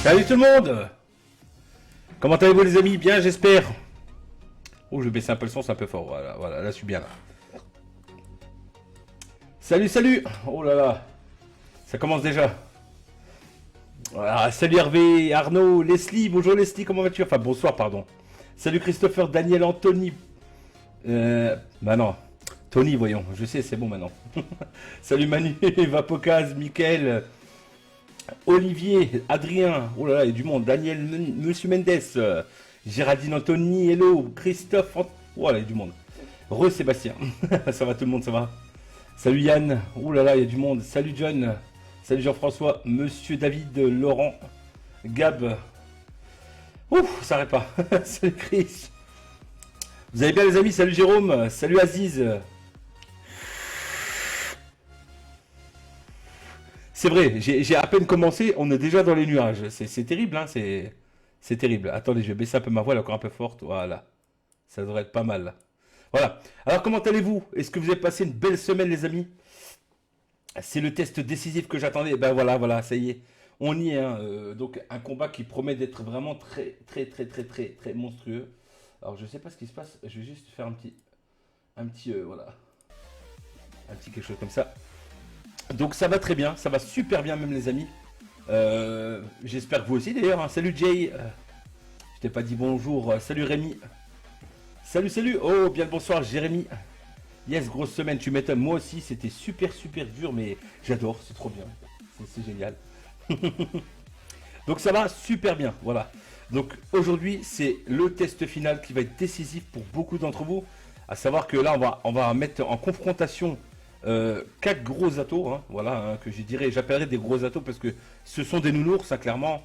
Salut tout le monde. Comment allez-vous les amis? Bien j'espère. Oh je vais baisser un peu le son, c'est un peu fort. Voilà, voilà, là je suis bien là. Salut, salut. Oh là là. Ça commence déjà. Voilà, salut Hervé, Arnaud, Leslie. Bonjour Leslie, comment vas-tu? Enfin bonsoir pardon. Salut Christopher, Daniel, Anthony. Bah non. Tony, voyons. Je sais, c'est bon maintenant. Salut Manu, Vapocaz, Mickaël. Olivier, Adrien, oh là là, il y a du monde, Daniel, Monsieur Mendes, Géraldine Anthony, hello, Christophe, oh là, il y a du monde. Sébastien, ça va tout le monde, ça va. Salut Yann, oh là là, il y a du monde. Salut John, salut Jean-François, Monsieur David, Laurent, Gab. Ouf, ça arrête pas. Salut Chris. Vous allez bien les amis, salut Jérôme, salut Aziz. C'est vrai, j'ai à peine commencé, on est déjà dans les nuages. C'est terrible, hein, c'est terrible. Attendez, je vais baisser un peu ma voix, elle est encore un peu forte. Voilà, ça devrait être pas mal, là. Voilà. Alors, comment allez-vous? Est-ce que vous avez passé une belle semaine, les amis? C'est le test décisif que j'attendais. Ben voilà, voilà, ça y est. On y est, hein. Donc, un combat qui promet d'être vraiment très, très, très, très, très, très monstrueux. Alors, je sais pas ce qui se passe. Je vais juste faire voilà, un petit quelque chose comme ça. Donc ça va très bien, ça va super bien même les amis. J'espère que vous aussi d'ailleurs, hein. Salut Jay, je t'ai pas dit bonjour. Salut Rémi. Salut, salut. Oh, bien le bonsoir Jérémy. Yes, grosse semaine, tu m'étonnes. Moi aussi, c'était super super dur, mais j'adore, c'est trop bien. C'est génial. Donc ça va super bien, voilà. Donc aujourd'hui, c'est le test final qui va être décisif pour beaucoup d'entre vous. À savoir que là, on va mettre en confrontation 4 gros atos, hein, voilà, hein, que j'appellerais des gros atos parce que ce sont des nounours, hein, clairement.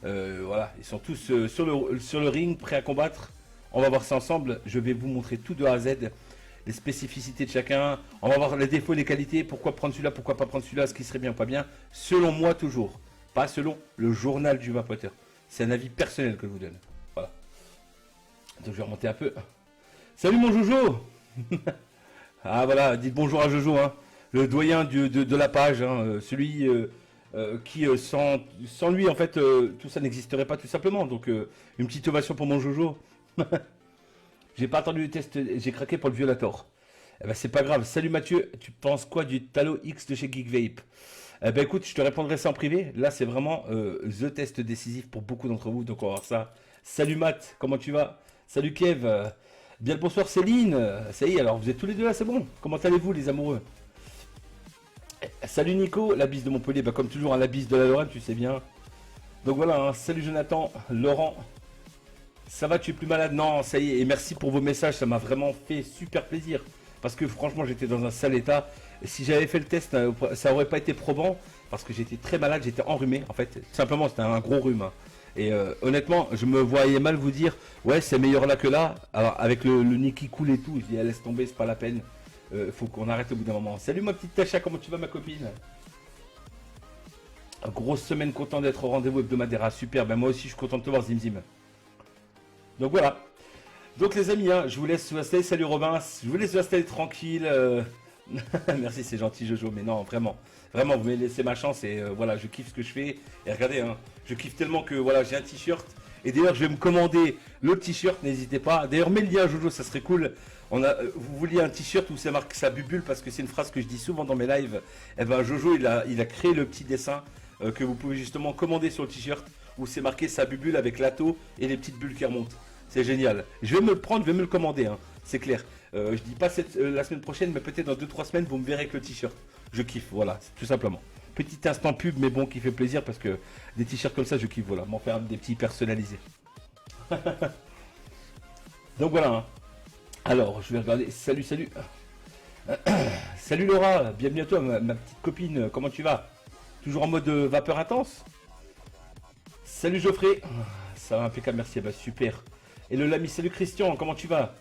Voilà, ils sont tous sur le ring, prêts à combattre. On va voir ça ensemble. Je vais vous montrer tout de A à Z, les spécificités de chacun. On va voir les défauts et les qualités. Pourquoi prendre celui-là, pourquoi pas prendre celui-là, ce qui serait bien ou pas bien. Selon moi, toujours. Pas selon le journal du vapoteur. C'est un avis personnel que je vous donne. Voilà. Donc je vais remonter un peu. Salut mon Jojo. Ah voilà, dites bonjour à Jojo, hein, le doyen de la page, hein, celui qui, sans lui, en fait, tout ça n'existerait pas tout simplement. Donc, une petite ovation pour mon Jojo. J'ai pas attendu le test, j'ai craqué pour le Violator. Eh ben, c'est pas grave. Salut Mathieu, tu penses quoi du Talo X de chez Geek Vape? Eh ben, écoute, je te répondrai ça en privé. Là, c'est vraiment the test décisif pour beaucoup d'entre vous. Donc, on va voir ça. Salut Matt, comment tu vas? Salut Kev. Bien le bonsoir Céline. Ça y est, alors vous êtes tous les deux là, c'est bon? Comment allez-vous les amoureux? Salut Nico, la bise de Montpellier, bah comme toujours, hein, la bise de la Lorraine, tu sais bien. Donc voilà, hein, salut Jonathan, Laurent. Ça va, tu es plus malade? Non, ça y est, et merci pour vos messages, ça m'a vraiment fait super plaisir. Parce que franchement, j'étais dans un sale état. Et si j'avais fait le test, ça aurait pas été probant. Parce que j'étais très malade, j'étais enrhumé en fait. Tout simplement, c'était un gros rhume, hein. Et honnêtement, je me voyais mal vous dire, ouais, c'est meilleur là que là. Alors, avec le nez qui coule et tout, je dis, ah, laisse tomber, c'est pas la peine. Faut qu'on arrête au bout d'un moment. Salut ma petite Tacha, comment tu vas ma copine? Grosse semaine, content d'être au rendez-vous hebdomadaire. Ah, super, ben moi aussi je suis content de te voir Zim Zim. Donc voilà. Donc les amis, hein, je vous laisse vous installer. Salut Robin, je vous laisse vous installer tranquille. Merci, c'est gentil Jojo, mais non, vraiment. Vraiment, vous m'avez laissé ma chance et voilà, je kiffe ce que je fais. Et regardez, hein, je kiffe tellement que voilà, j'ai un t-shirt. Et d'ailleurs, je vais me commander le t-shirt, n'hésitez pas. D'ailleurs, mets le lien Jojo, ça serait cool. Vous vouliez un t-shirt où ça marque sa bubule parce que c'est une phrase que je dis souvent dans mes lives. Et ben Jojo, il a créé le petit dessin que vous pouvez justement commander sur le t-shirt où c'est marqué sa bubule avec l'atto et les petites bulles qui remontent. C'est génial. Je vais me le prendre, je vais me le commander, hein, c'est clair. Je dis pas la semaine prochaine, mais peut-être dans 2-3 semaines, vous me verrez avec le t-shirt. Je kiffe, voilà, tout simplement. Petit instant pub, mais bon, qui fait plaisir parce que des t-shirts comme ça, je kiffe, voilà. M'en faire des petits personnalisés. Donc voilà, hein. Alors, je vais regarder. Salut, salut. Salut Laura, bienvenue à toi, ma petite copine. Comment tu vas? Toujours en mode vapeur intense? Salut Geoffrey. Ça va impeccable, merci. Bah, super. Et le Lamy, salut Christian, comment tu vas?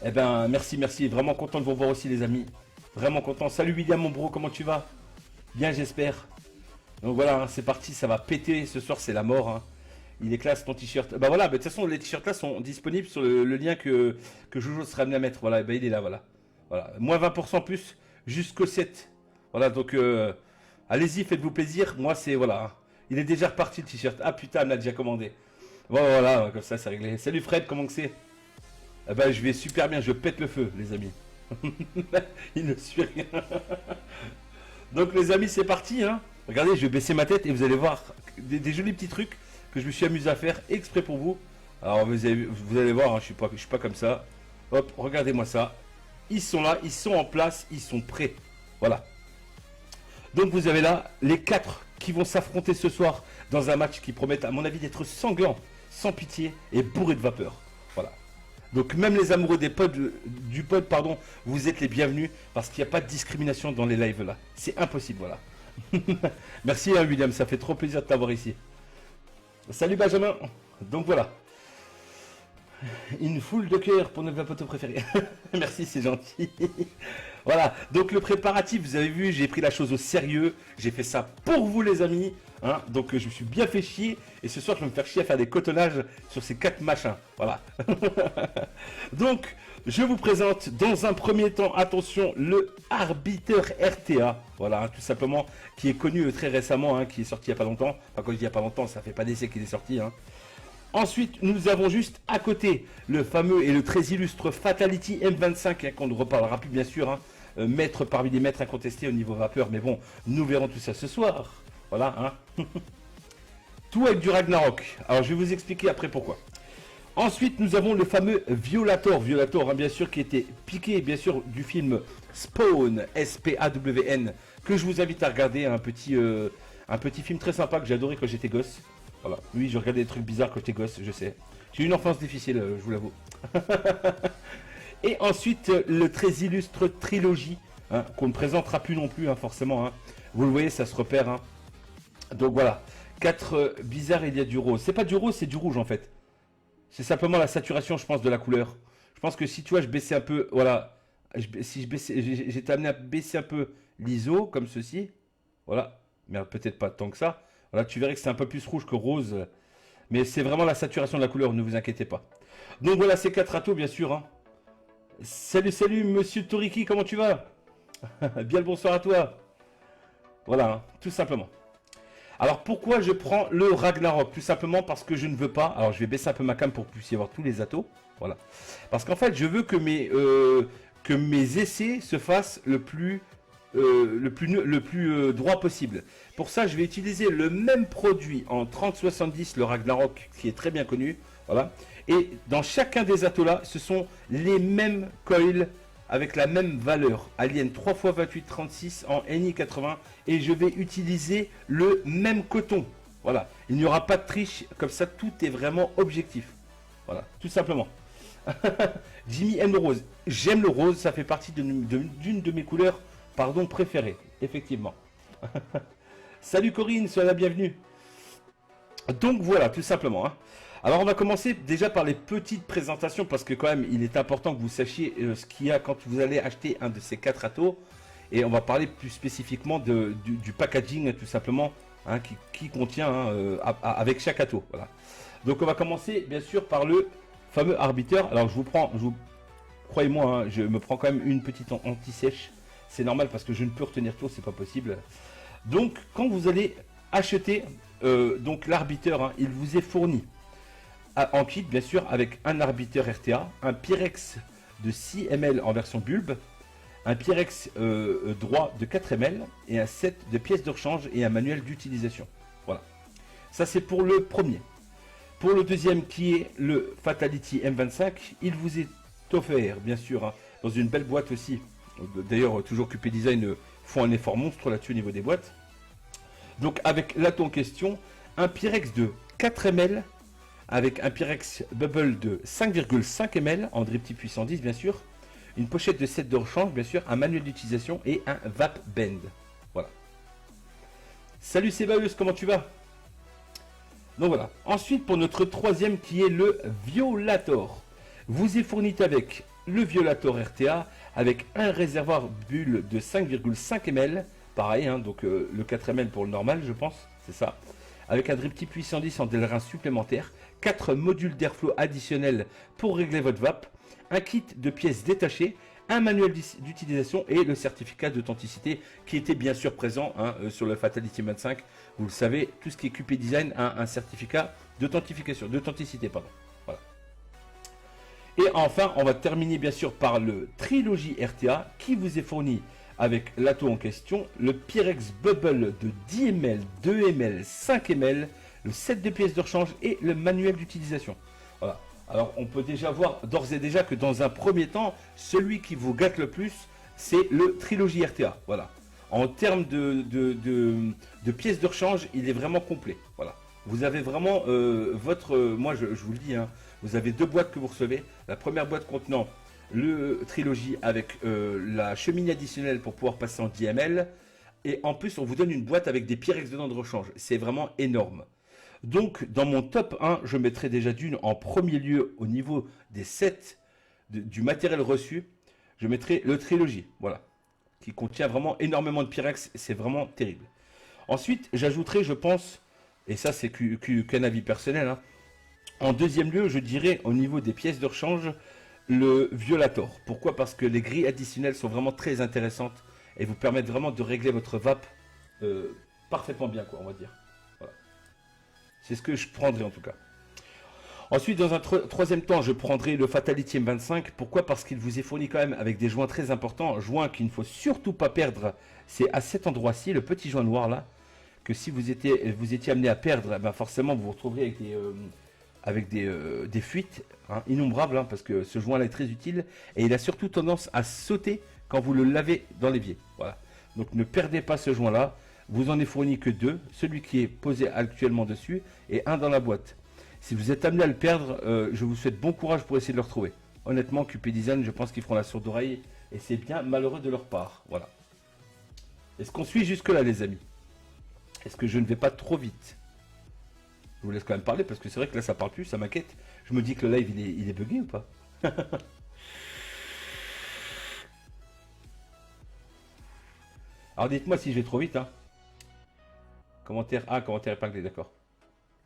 Eh ben, merci, merci. Vraiment content de vous revoir aussi, les amis. Vraiment content. Salut William, mon bro, comment tu vas? Bien, j'espère. Donc voilà, hein, c'est parti, ça va péter. Ce soir, c'est la mort, hein. Il est classe ton t-shirt. Bah voilà, bah, de toute façon, les t-shirts là sont disponibles sur le lien que Jojo sera amené à mettre. Voilà, bah, il est là, voilà. Voilà, moins 20% plus jusqu'au 7. Voilà, donc allez-y, faites-vous plaisir. Moi, c'est voilà, hein. Il est déjà reparti le t-shirt. Ah putain, elle l'a déjà commandé. Bon voilà, comme ça c'est réglé. Salut Fred, comment que c'est? Eh ben, je vais super bien, je pète le feu, les amis. Il ne suit rien. Donc les amis, c'est parti. Hein. Regardez, je vais baisser ma tête et vous allez voir des jolis petits trucs que je me suis amusé à faire exprès pour vous. Alors vous allez voir, hein, je suis pas comme ça. Hop, regardez-moi ça. Ils sont là, ils sont en place, ils sont prêts. Voilà. Donc vous avez là les 4 qui vont s'affronter ce soir dans un match qui promet à mon avis d'être sanglant, sans pitié et bourré de vapeur. Voilà. Donc même les amoureux du pod, pardon, vous êtes les bienvenus parce qu'il n'y a pas de discrimination dans les lives là. C'est impossible, voilà. Merci hein, William, ça fait trop plaisir de t'avoir ici. Salut Benjamin. Donc voilà. Une foule de cœur pour notre poteau préféré. Merci, c'est gentil. Voilà, donc le préparatif, vous avez vu, j'ai pris la chose au sérieux. J'ai fait ça pour vous les amis. Hein, donc je me suis bien fait chier. Et ce soir, je vais me faire chier à faire des cotonnages sur ces 4 machins. Voilà. Donc, je vous présente dans un premier temps, attention, le Arbiter RTA. Voilà, hein, tout simplement, qui est connu très récemment, hein, qui est sorti il n'y a pas longtemps. Enfin, quand je dis il n'y a pas longtemps, ça fait pas d'essai qu'il est sorti. Hein. Ensuite, nous avons juste à côté le fameux et le très illustre Fatality M25, hein, qu'on ne reparlera plus bien sûr, hein, maître parmi les maîtres incontestés au niveau vapeur, mais bon, nous verrons tout ça ce soir. Voilà, hein. Tout avec du Ragnarok. Alors, je vais vous expliquer après pourquoi. Ensuite, nous avons le fameux Violator, hein, bien sûr, qui était piqué, bien sûr, du film Spawn, S-P-A-W-N, que je vous invite à regarder, un petit film très sympa que j'ai adoré quand j'étais gosse. Voilà. Oui, je regardais des trucs bizarres quand j'étais gosse, je sais. J'ai eu une enfance difficile, je vous l'avoue. Et ensuite, le très illustre trilogie, hein, qu'on ne présentera plus non plus, hein, forcément. Hein. Vous le voyez, ça se repère. Hein. Donc voilà. 4 bizarres, il y a du rose. C'est pas du rose, c'est du rouge en fait. C'est simplement la saturation, je pense, de la couleur. Je pense que si tu vois, je baissais un peu, voilà. Si je baissais, j'étais amené à baisser un peu l'ISO, comme ceci. Voilà. Mais peut-être pas tant que ça. Voilà, tu verrais que c'est un peu plus rouge que rose. Mais c'est vraiment la saturation de la couleur, ne vous inquiétez pas. Donc voilà, ces 4 atos, bien sûr. Hein. Salut, salut, monsieur Toriki, comment tu vas? Bien le bonsoir à toi. Voilà, hein, tout simplement. Alors pourquoi je prends le Ragnarok? Tout simplement parce que je ne veux pas. Alors je vais baisser un peu ma cam pour que vous puissiez voir tous les atos. Voilà. Parce qu'en fait, je veux que mes essais se fassent le plus droit possible. Pour ça, je vais utiliser le même produit en 3070, le Ragnarok, qui est très bien connu. Voilà. Et dans chacun des atos là, ce sont les mêmes coils avec la même valeur. Alien 3x2836 en NI80. Et je vais utiliser le même coton. Voilà. Il n'y aura pas de triche. Comme ça, tout est vraiment objectif. Voilà. Tout simplement. Jimmy aime le rose. J'aime le rose. Ça fait partie d'une de mes couleurs, pardon, préférées. Effectivement. Salut Corinne, sois la bienvenue. Donc voilà, tout simplement. Hein. Alors on va commencer déjà par les petites présentations parce que quand même il est important que vous sachiez ce qu'il y a quand vous allez acheter un de ces 4 atos. Et on va parler plus spécifiquement du packaging tout simplement hein, qui contient hein, avec chaque ato. Voilà. Donc on va commencer bien sûr par le fameux Arbiter. Alors croyez-moi, hein, je me prends quand même une petite anti-sèche. C'est normal parce que je ne peux retenir tout, c'est pas possible. Donc quand vous allez acheter donc l'Arbiter, hein, il vous est fourni en kit bien sûr avec un Arbiter RTA, un Pyrex de 6 ml en version bulbe, un Pyrex droit de 4 ml et un set de pièces de rechange et un manuel d'utilisation. Voilà. Ça c'est pour le premier. Pour le deuxième qui est le Fatality M25, il vous est offert bien sûr hein, dans une belle boîte aussi. D'ailleurs toujours QP Design font un effort monstre là-dessus au niveau des boîtes. Donc avec l'aton en question, un Pyrex de 4 ml avec un Pyrex Bubble de 5,5 ml en drip type 810 bien sûr, une pochette de set de rechange bien sûr, un manuel d'utilisation et un Vap Bend. Voilà. Salut Sébaeus, comment tu vas? Donc voilà. Ensuite pour notre troisième qui est le Violator. Vous est fourni avec le Violator RTA avec un réservoir bulle de 5,5 ml. Pareil, hein, donc le 4 ml pour le normal je pense, c'est ça. Avec un drip type 810 en Delrin supplémentaire, 4 modules d'airflow additionnels pour régler votre vape, un kit de pièces détachées, un manuel d'utilisation et le certificat d'authenticité qui était bien sûr présent hein, sur le Fatality 25. Vous le savez, tout ce qui est QP Design a un certificat d'authenticité, pardon. Voilà. Et enfin, on va terminer bien sûr par le Trilogy RTA qui vous est fourni avec l'atto en question, le Pyrex Bubble de 10 ml, 2 ml, 5 ml, le set de pièces de rechange et le manuel d'utilisation. Voilà. Alors on peut déjà voir d'ores et déjà que dans un premier temps, celui qui vous gâte le plus, c'est le Trilogy RTA. Voilà. En termes de pièces de rechange, il est vraiment complet. Voilà. Vous avez vraiment moi je vous le dis, hein, vous avez deux boîtes que vous recevez. La première boîte contenant le Trilogy avec la cheminée additionnelle pour pouvoir passer en 10 ml. Et en plus, on vous donne une boîte avec des Pyrex dedans de rechange. C'est vraiment énorme. Donc, dans mon top 1, je mettrai déjà d'une en premier lieu au niveau des sets du matériel reçu. Je mettrai le Trilogy, voilà, qui contient vraiment énormément de Pyrex. C'est vraiment terrible. Ensuite, j'ajouterai, je pense, et ça c'est qu'un avis personnel, hein, en deuxième lieu, je dirais au niveau des pièces de rechange, le Violator. Pourquoi? Parce que les grilles additionnelles sont vraiment très intéressantes et vous permettent vraiment de régler votre vape parfaitement bien, quoi, on va dire. Voilà. C'est ce que je prendrai en tout cas. Ensuite, dans un troisième temps, je prendrai le Fatality M25. Pourquoi? Parce qu'il vous est fourni quand même avec des joints très importants. Joints qu'il ne faut surtout pas perdre. C'est à cet endroit-ci, le petit joint noir là, que si vous étiez amené à perdre, ben forcément vous vous retrouverez avec des fuites hein, innombrables, hein, parce que ce joint-là est très utile. Et il a surtout tendance à sauter quand vous le lavez dans l'évier. Voilà. Donc ne perdez pas ce joint-là. Vous en est fourni que deux. Celui qui est posé actuellement dessus et un dans la boîte. Si vous êtes amené à le perdre, je vous souhaite bon courage pour essayer de le retrouver. Honnêtement, QP Design, je pense qu'ils feront la sourde oreille et c'est bien malheureux de leur part. Voilà. Est-ce qu'on suit jusque-là, les amis? Est-ce que je ne vais pas trop vite? Je vous laisse quand même parler parce que c'est vrai que là, ça parle plus, ça m'inquiète. Je me dis que le live, il est bugué ou pas? Alors, dites-moi si je vais trop vite. Hein. Commentaire. Ah, commentaire épinglé, d'accord.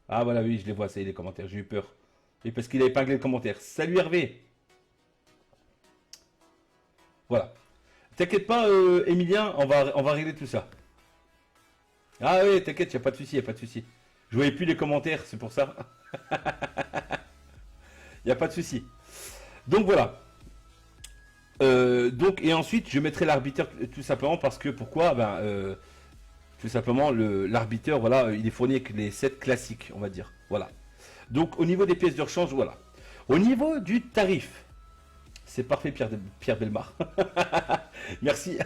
Ah voilà, oui, je les vois, ça y est, les commentaires, j'ai eu peur. Et parce qu'il a épinglé le commentaire. Salut Hervé. Voilà. T'inquiète pas, Emilien, on va régler tout ça. Ah oui, t'inquiète, il n'y a pas de souci, il n'y a pas de souci. Je voyais plus les commentaires, c'est pour ça. Il n'y a pas de souci. Donc voilà. Et ensuite, je mettrai l'arbitre tout simplement parce que, pourquoi tout simplement, l'arbitre, voilà, il est fourni avec les sets classiques, on va dire. Voilà. Donc, au niveau des pièces de rechange, voilà. Au niveau du tarif, c'est parfait, Pierre Belmar. Merci.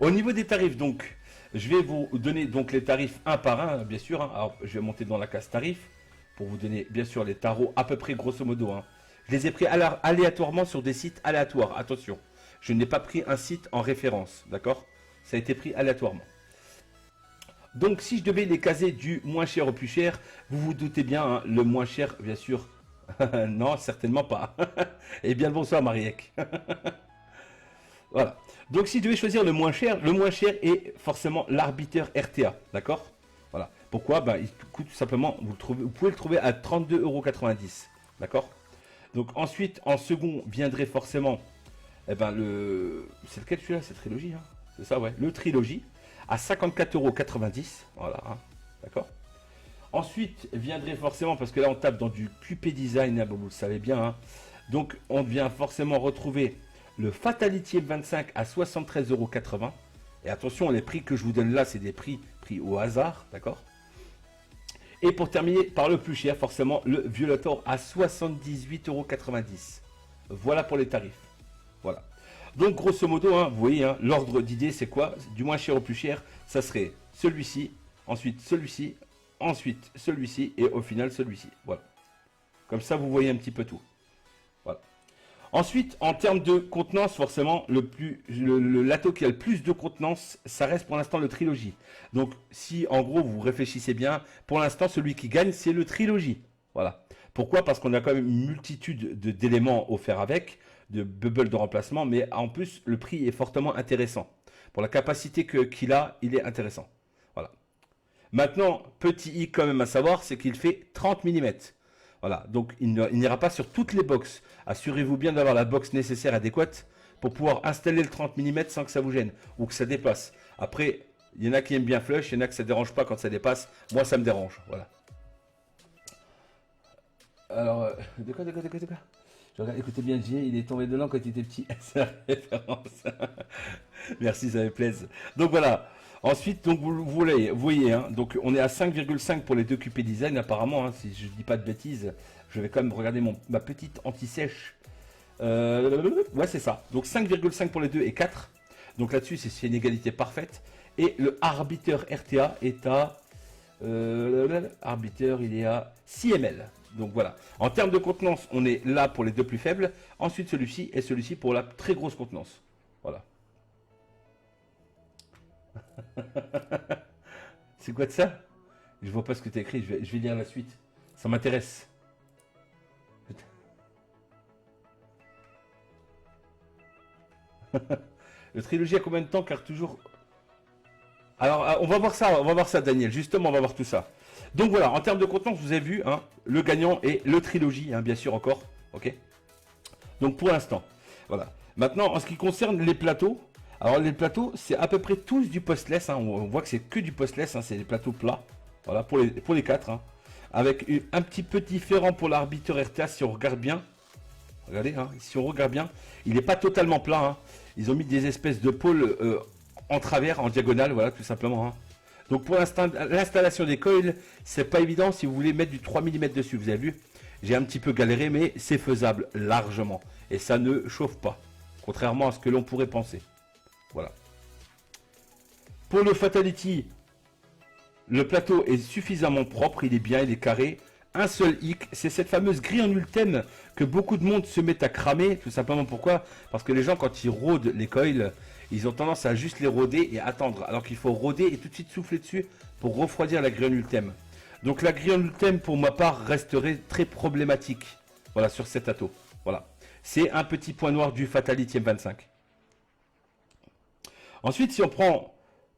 Au niveau des tarifs, donc, je vais vous donner donc les tarifs un par un, bien sûr. Hein. Alors, je vais monter dans la case tarifs pour vous donner, bien sûr, les tarots à peu près grosso modo. Hein. Je les ai pris aléatoirement sur des sites aléatoires. Attention, je n'ai pas pris un site en référence, d'accord? Ça a été pris aléatoirement. Donc, si je devais les caser du moins cher au plus cher, vous vous doutez bien, hein, le moins cher, bien sûr. Non, certainement pas. Eh bien, le bonsoir, Mariek. Voilà. Donc, si je devais choisir le moins cher est forcément l'arbitre RTA, d'accord? Voilà. Pourquoi? Ben, il coûte tout simplement, vous pouvez le trouver à 32,90 €, d'accord? Donc, ensuite, en second, viendrait forcément, eh ben, c'est lequel celui-là? C'est Trilogy, hein? C'est ça, ouais. Le Trilogy. À 54,90 €, voilà, hein, d'accord. Ensuite viendrait forcément, parce que là on tape dans du QP Design, hein, bon, vous le savez bien, hein, donc on vient forcément retrouver le Fatality M25 à 73,80 €. Et attention, les prix que je vous donne là, c'est des prix au hasard, d'accord. Et pour terminer par le plus cher, forcément le Violator à 78,90 €. Voilà pour les tarifs, voilà. Donc grosso modo, hein, vous voyez, hein, l'ordre d'idée c'est quoi? Du moins cher au plus cher, ça serait celui-ci, ensuite celui-ci, ensuite celui-ci et au final celui-ci. Voilà. Comme ça vous voyez un petit peu tout. Voilà. Ensuite, en termes de contenance, forcément, l'atto qui a le plus de contenance, ça reste pour l'instant le Trilogy. Donc si en gros vous réfléchissez bien, pour l'instant celui qui gagne c'est le Trilogy. Voilà. Pourquoi? Parce qu'on a quand même une multitude d'éléments offerts avec, de bubble de remplacement, mais en plus le prix est fortement intéressant. Pour la capacité qu'il a, il est intéressant. Voilà. Maintenant, petit i quand même à savoir, c'est qu'il fait 30 mm. Voilà, donc il n'ira pas sur toutes les box. Assurez-vous bien d'avoir la box nécessaire adéquate pour pouvoir installer le 30 mm sans que ça vous gêne ou que ça dépasse. Après, il y en a qui aiment bien flush, il y en a que ça ne dérange pas quand ça dépasse. Moi, ça me dérange. Voilà. Alors, de quoi je regarde, écoutez bien, J, il est tombé dedans quand il était petit. C'est la référence. Merci, ça me plaise. Donc voilà. Ensuite, donc vous voyez, hein, donc on est à 5,5 pour les deux QP Design apparemment, hein, si je dis pas de bêtises. Je vais quand même regarder ma petite anti-sèche. Ouais, c'est ça. Donc 5,5 pour les deux et 4. Donc là-dessus, c'est une égalité parfaite. Et le Arbiter RTA est à... Arbiter, il est à 6 ml. Donc voilà. En termes de contenance, on est là pour les deux plus faibles. Ensuite, celui-ci et celui-ci pour la très grosse contenance. Voilà. C'est quoi de ça? Je vois pas ce que tu as écrit. Je vais lire la suite. Ça m'intéresse. Le trilogie a combien de temps? Car toujours... Alors, on va voir ça, Daniel. Justement, on va voir tout ça. Donc voilà, en termes de contenance, vous avez vu, hein, le gagnant et le trilogie, hein, bien sûr encore. Ok. Donc pour l'instant, voilà. Maintenant, en ce qui concerne les plateaux, alors les plateaux, c'est à peu près tous du postless. Hein, on voit que c'est que du postless, hein, c'est des plateaux plats. Voilà, pour les 4. Hein, avec un petit peu différent pour l'Arbiter RTA si on regarde bien. Regardez, hein, si on regarde bien, il n'est pas totalement plat. Hein. Ils ont mis des espèces de pôles en travers, en diagonale, voilà, tout simplement. Hein. Donc pour l'installation des coils, c'est pas évident si vous voulez mettre du 3 mm dessus. Vous avez vu, j'ai un petit peu galéré, mais c'est faisable largement. Et ça ne chauffe pas, contrairement à ce que l'on pourrait penser. Voilà. Pour le Fatality, le plateau est suffisamment propre, il est bien, il est carré. Un seul hic, c'est cette fameuse grille en ultime que beaucoup de monde se met à cramer. Tout simplement pourquoi? Parce que les gens, quand ils rôdent les coils, ils ont tendance à juste les rôder et attendre. Alors qu'il faut rôder et tout de suite souffler dessus pour refroidir la grille en ultime. Donc la grille en ultime, pour ma part, resterait très problématique. Voilà, sur cet ato. Voilà. C'est un petit point noir du Fatality M25. Ensuite, si on prend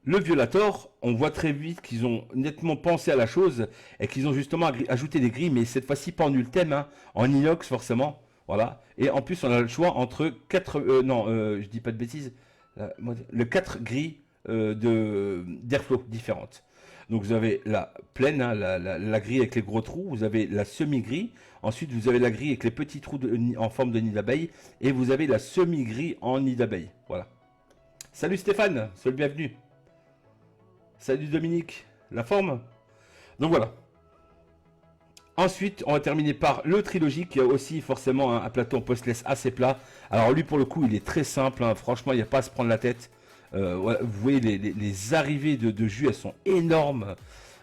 le Violator, on voit très vite qu'ils ont nettement pensé à la chose et qu'ils ont justement ajouté des grilles, mais cette fois-ci pas en ultime, hein, en inox forcément. Voilà. Et en plus, on a le choix entre 4... je dis pas de bêtises. Le 4 grilles d'airflow différentes. Donc vous avez la pleine, hein, la grille avec les gros trous, vous avez la semi-grille, ensuite vous avez la grille avec les petits trous en forme de nid d'abeille, et vous avez la semi-grille en nid d'abeille. Voilà. Salut Stéphane, sois le bienvenu. Salut Dominique, la forme. Donc voilà. Ensuite, on va terminer par le trilogie qui a aussi forcément un plateau en postless assez plat. Alors lui pour le coup il est très simple, hein. Franchement il n'y a pas à se prendre la tête. Voilà, vous voyez les arrivées de jus, elles sont énormes.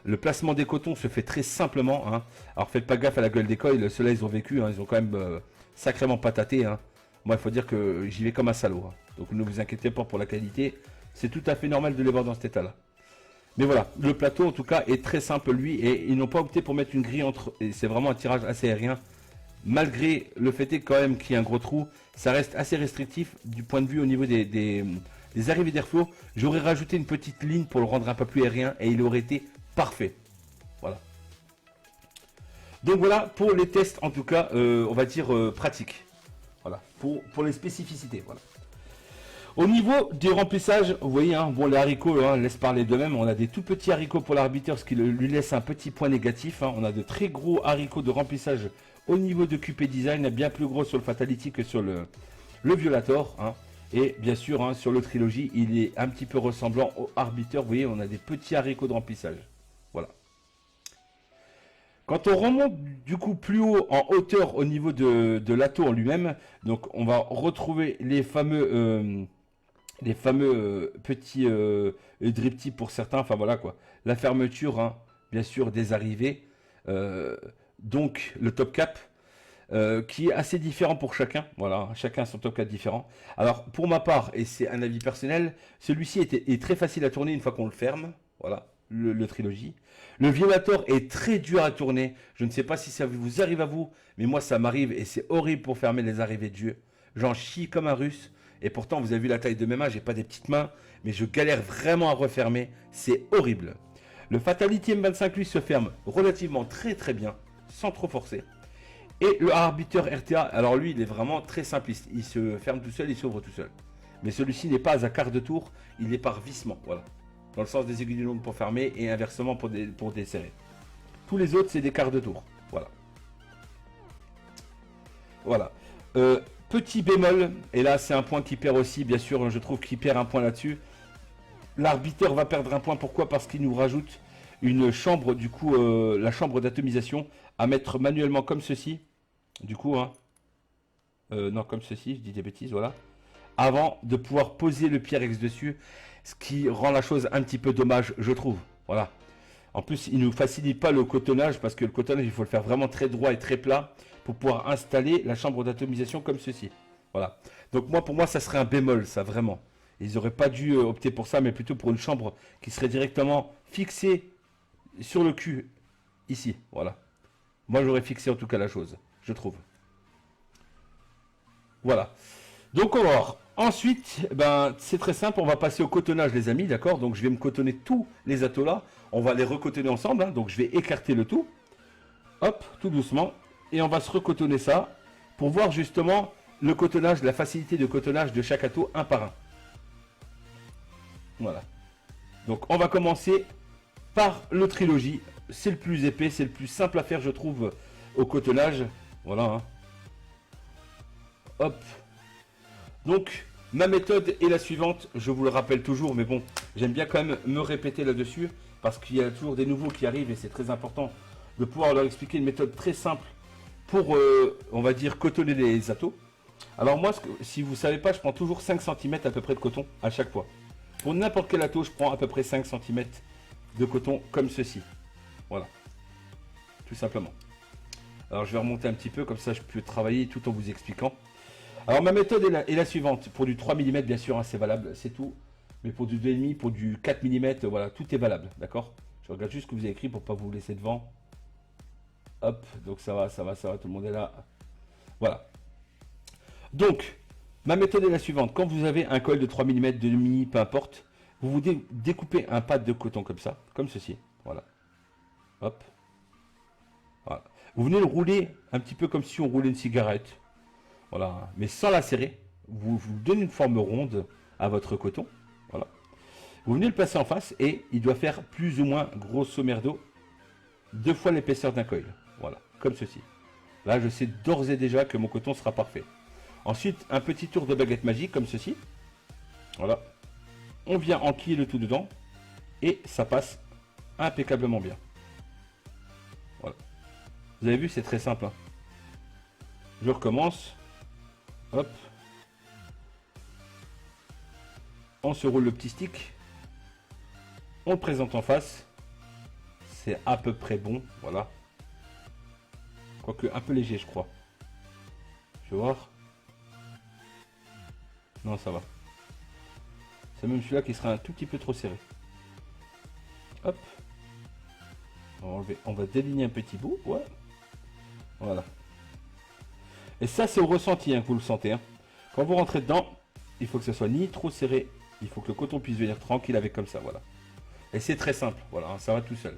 Le placement des cotons se fait très simplement. Hein. Alors faites pas gaffe à la gueule des coils, ceux-là ils ont vécu, hein. Ils ont quand même sacrément pataté. Hein. Moi il faut dire que j'y vais comme un salaud. Hein. Donc ne vous inquiétez pas pour la qualité, c'est tout à fait normal de les voir dans cet état-là. Mais voilà, le plateau en tout cas est très simple lui et ils n'ont pas opté pour mettre une grille entre, et c'est vraiment un tirage assez aérien. Malgré le fait est quand même qu'il y a un gros trou, ça reste assez restrictif du point de vue au niveau des arrivées d'airflow. J'aurais rajouté une petite ligne pour le rendre un peu plus aérien et il aurait été parfait. Voilà. Donc voilà pour les tests en tout cas, on va dire pratiques. Voilà, pour les spécificités. Voilà. Au niveau du remplissage, vous voyez, hein, bon, les haricots hein, laissent parler d'eux-mêmes. On a des tout petits haricots pour l'Arbiter, ce qui lui laisse un petit point négatif. Hein. On a de très gros haricots de remplissage au niveau de QP Design, bien plus gros sur le Fatality que sur le Violator. Hein. Et bien sûr, hein, sur le Trilogy, il est un petit peu ressemblant au Arbiter. Vous voyez, on a des petits haricots de remplissage. Voilà. Quand on remonte du coup plus haut en hauteur au niveau de l'atto en lui-même, donc on va retrouver les fameux petits drip pour certains, enfin voilà quoi. La fermeture, hein, bien sûr, des arrivées. Donc le top cap, qui est assez différent pour chacun. Voilà, chacun a son top cap différent. Alors pour ma part, et c'est un avis personnel, celui-ci est très facile à tourner une fois qu'on le ferme. Voilà, le Trilogy. Le Violator est très dur à tourner. Je ne sais pas si ça vous arrive à vous, mais moi ça m'arrive et c'est horrible pour fermer les arrivées de jeu. J'en chie comme un russe. Et pourtant, vous avez vu la taille de mes mains, j'ai pas des petites mains, mais je galère vraiment à refermer. C'est horrible. Le Fatality M25, lui, se ferme relativement très bien, sans trop forcer. Et le arbiteur RTA, alors lui, il est vraiment très simpliste. Il se ferme tout seul, il s'ouvre tout seul. Mais celui-ci n'est pas à quart de tour, il est par vissement, voilà. Dans le sens des aiguilles du nombre pour fermer et inversement pour desserrer. Tous les autres, c'est des quarts de tour, voilà. Voilà. Petit bémol, et là c'est un point qui perd aussi, bien sûr, je trouve qu'il perd un point là-dessus. L'arbiteur va perdre un point, pourquoi? Parce qu'il nous rajoute une chambre, du coup, la chambre d'atomisation à mettre manuellement comme ceci. Du coup, hein, non, comme ceci, je dis des bêtises, voilà. Avant de pouvoir poser le Pyrex dessus, ce qui rend la chose un petit peu dommage, je trouve. Voilà. En plus, il ne nous facilite pas le cotonnage, parce que le cotonnage, il faut le faire vraiment très droit et très plat pour pouvoir installer la chambre d'atomisation comme ceci. Voilà. Donc moi, pour moi, ça serait un bémol, ça, vraiment. Ils n'auraient pas dû opter pour ça, mais plutôt pour une chambre qui serait directement fixée sur le cul, ici. Voilà. Moi, j'aurais fixé en tout cas la chose, je trouve. Voilà. Donc, on va voir. Ensuite, ben, c'est très simple, on va passer au cotonnage, les amis, d'accord? Donc, je vais me cotonner tous les atos là. On va les recotonner ensemble, hein. Donc, je vais écarter le tout. Hop, tout doucement. Et on va se recotonner ça pour voir justement le cotonnage, la facilité de cotonnage de chaque ato un par un. Voilà. Donc, on va commencer par le trilogie. C'est le plus épais, c'est le plus simple à faire, je trouve, au cotonnage. Voilà. Hein. Hop. Donc, ma méthode est la suivante. Je vous le rappelle toujours, mais bon, j'aime bien quand même me répéter là-dessus parce qu'il y a toujours des nouveaux qui arrivent et c'est très important de pouvoir leur expliquer une méthode très simple pour, on va dire, cotonner les atos. Alors moi, si vous ne savez pas, je prends toujours 5 cm à peu près de coton à chaque fois. Pour n'importe quel ato, je prends à peu près 5 cm de coton comme ceci. Voilà. Tout simplement. Alors je vais remonter un petit peu, comme ça je peux travailler tout en vous expliquant. Alors ma méthode est la suivante. Pour du 3 mm, bien sûr, hein, c'est valable, c'est tout. Mais pour du 2,5, pour du 4 mm, voilà, tout est valable, d'accord? Je regarde juste ce que vous avez écrit pour ne pas vous laisser devant. Hop, donc ça va, ça va, ça va, tout le monde est là. Voilà. Donc, ma méthode est la suivante. Quand vous avez un coil de 3 mm, 2,5, peu importe, vous découpez un pad de coton comme ça, comme ceci. Voilà. Hop. Voilà. Vous venez le rouler un petit peu comme si on roulait une cigarette. Voilà. Mais sans la serrer. Vous donnez une forme ronde à votre coton. Voilà. Vous venez le placer en face et il doit faire plus ou moins, grosso merdo, 2 fois l'épaisseur d'un coil. Voilà. Comme ceci. Là, je sais d'ores et déjà que mon coton sera parfait. Ensuite, un petit tour de baguette magique comme ceci. Voilà. On vient enquiller le tout dedans. Et ça passe impeccablement bien. Voilà. Vous avez vu, c'est très simple. Hein. Je recommence. Hop. On se roule le petit stick. On le présente en face. C'est à peu près bon. Voilà. Quoique un peu léger, je crois. Je vais voir. Non, ça va. C'est même celui-là qui sera un tout petit peu trop serré. Hop. On va enlever. On va déligner un petit bout. Ouais. Voilà. Et ça, c'est au ressenti, hein, que vous le sentez. Hein. Quand vous rentrez dedans, il faut que ce soit ni trop serré. Il faut que le coton puisse venir tranquille avec comme ça. Voilà. Et c'est très simple. Voilà, hein, ça va tout seul.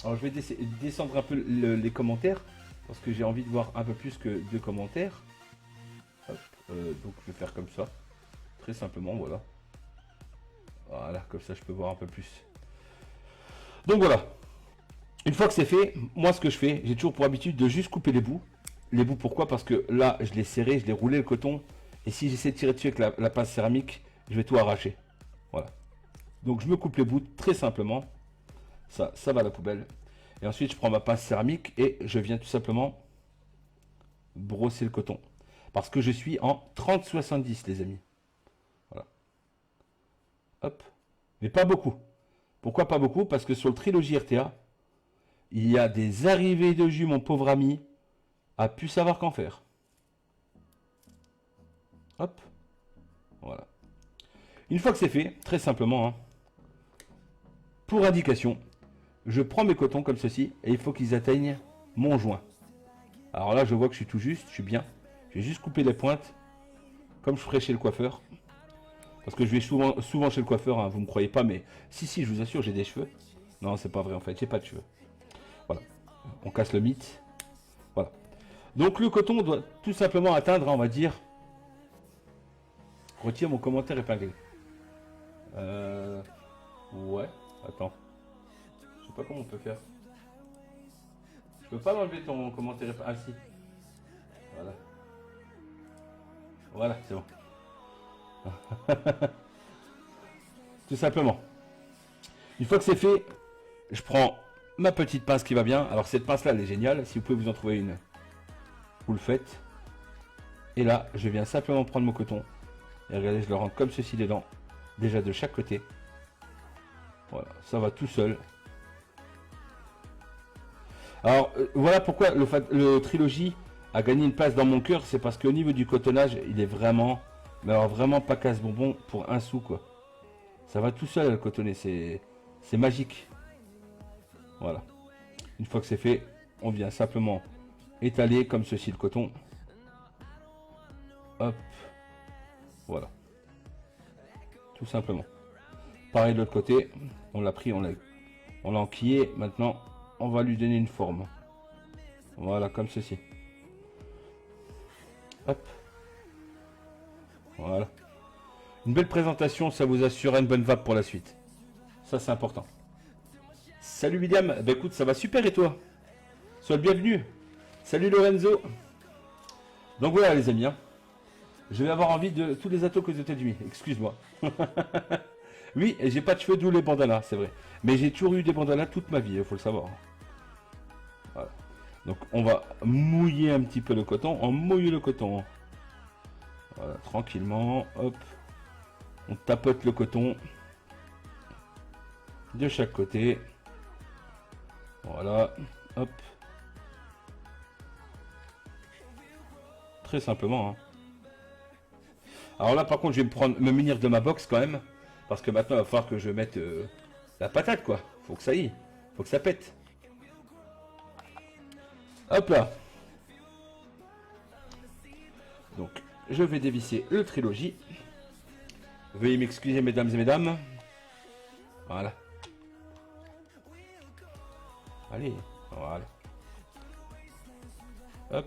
Alors, je vais descendre un peu les commentaires. Parce que j'ai envie de voir un peu plus que 2 commentaires. Hop. Donc, je vais faire comme ça. Très simplement, voilà. Voilà, comme ça, je peux voir un peu plus. Donc, voilà. Une fois que c'est fait, moi, ce que je fais, j'ai toujours pour habitude de juste couper les bouts. Les bouts, pourquoi? Parce que là, je l'ai serré, je l'ai roulé le coton. Et si j'essaie de tirer dessus avec la pince céramique, je vais tout arracher. Voilà. Donc, je me coupe les bouts très simplement. Ça va à la poubelle. Et ensuite, je prends ma pince céramique et je viens tout simplement brosser le coton. Parce que je suis en 30-70, les amis. Voilà. Hop. Mais pas beaucoup. Pourquoi pas beaucoup? Parce que sur le trilogie RTA, il y a des arrivées de jus, mon pauvre ami, à plus savoir qu'en faire. Hop. Voilà. Une fois que c'est fait, très simplement, hein, pour indication, je prends mes cotons comme ceci et il faut qu'ils atteignent mon joint. Alors là, je vois que je suis tout juste, je suis bien. Je vais juste couper les pointes, comme je ferais chez le coiffeur. Parce que je vais souvent chez le coiffeur, hein, vous ne me croyez pas, mais si, je vous assure, j'ai des cheveux. Non, c'est pas vrai en fait, j'ai pas de cheveux. Voilà, on casse le mythe. Voilà. Donc le coton doit tout simplement atteindre, on va dire... Retire mon commentaire épinglé. Ouais, attends. Je sais pas comment on peut faire. Je peux pas l'enlever ton commentaire épinglé. Ah si. Voilà. Voilà, c'est bon. Tout simplement. Une fois que c'est fait, je prends ma petite pince qui va bien. Alors cette pince là elle est géniale. Si vous pouvez vous en trouver une, vous le faites. Et là je viens simplement prendre mon coton. Et regardez, je le rentre comme ceci dedans. Déjà de chaque côté. Voilà, ça va tout seul. Alors voilà pourquoi le trilogie a gagné une place dans mon cœur. C'est parce qu'au niveau du cotonnage, il est vraiment... Mais alors vraiment pas casse-bonbon pour un sou quoi. Ça va tout seul le cotonner, c'est magique. Voilà. Une fois que c'est fait, on vient simplement étaler comme ceci le coton. Hop. Voilà. Tout simplement. Pareil de l'autre côté, on l'a pris, on l'a enquillé. Maintenant, on va lui donner une forme. Voilà, comme ceci. Hop. Voilà. Une belle présentation, ça vous assure une bonne vape pour la suite. Ça, c'est important. Salut William. Bah écoute, ça va super et toi? Sois le bienvenu. Salut Lorenzo. Donc voilà les amis. Je vais avoir envie de tous les atos que aux États-Unis. Excuse-moi. Oui, et j'ai pas de cheveux, d'où les bandanas, c'est vrai. Mais j'ai toujours eu des bandanas toute ma vie, il faut le savoir. Voilà. Donc on va mouiller un petit peu le coton. On mouille le coton. Voilà, tranquillement. Hop. On tapote le coton de chaque côté. Voilà. Hop. Très simplement. Hein. Alors là, par contre, je vais me munir de ma box quand même. Parce que maintenant, il va falloir que je mette la patate, quoi. Faut que ça y est. Faut que ça pète. Hop là. Donc, je vais dévisser le trilogie. Veuillez m'excuser, mesdames et mesdames. Voilà. Allez, voilà. Hop.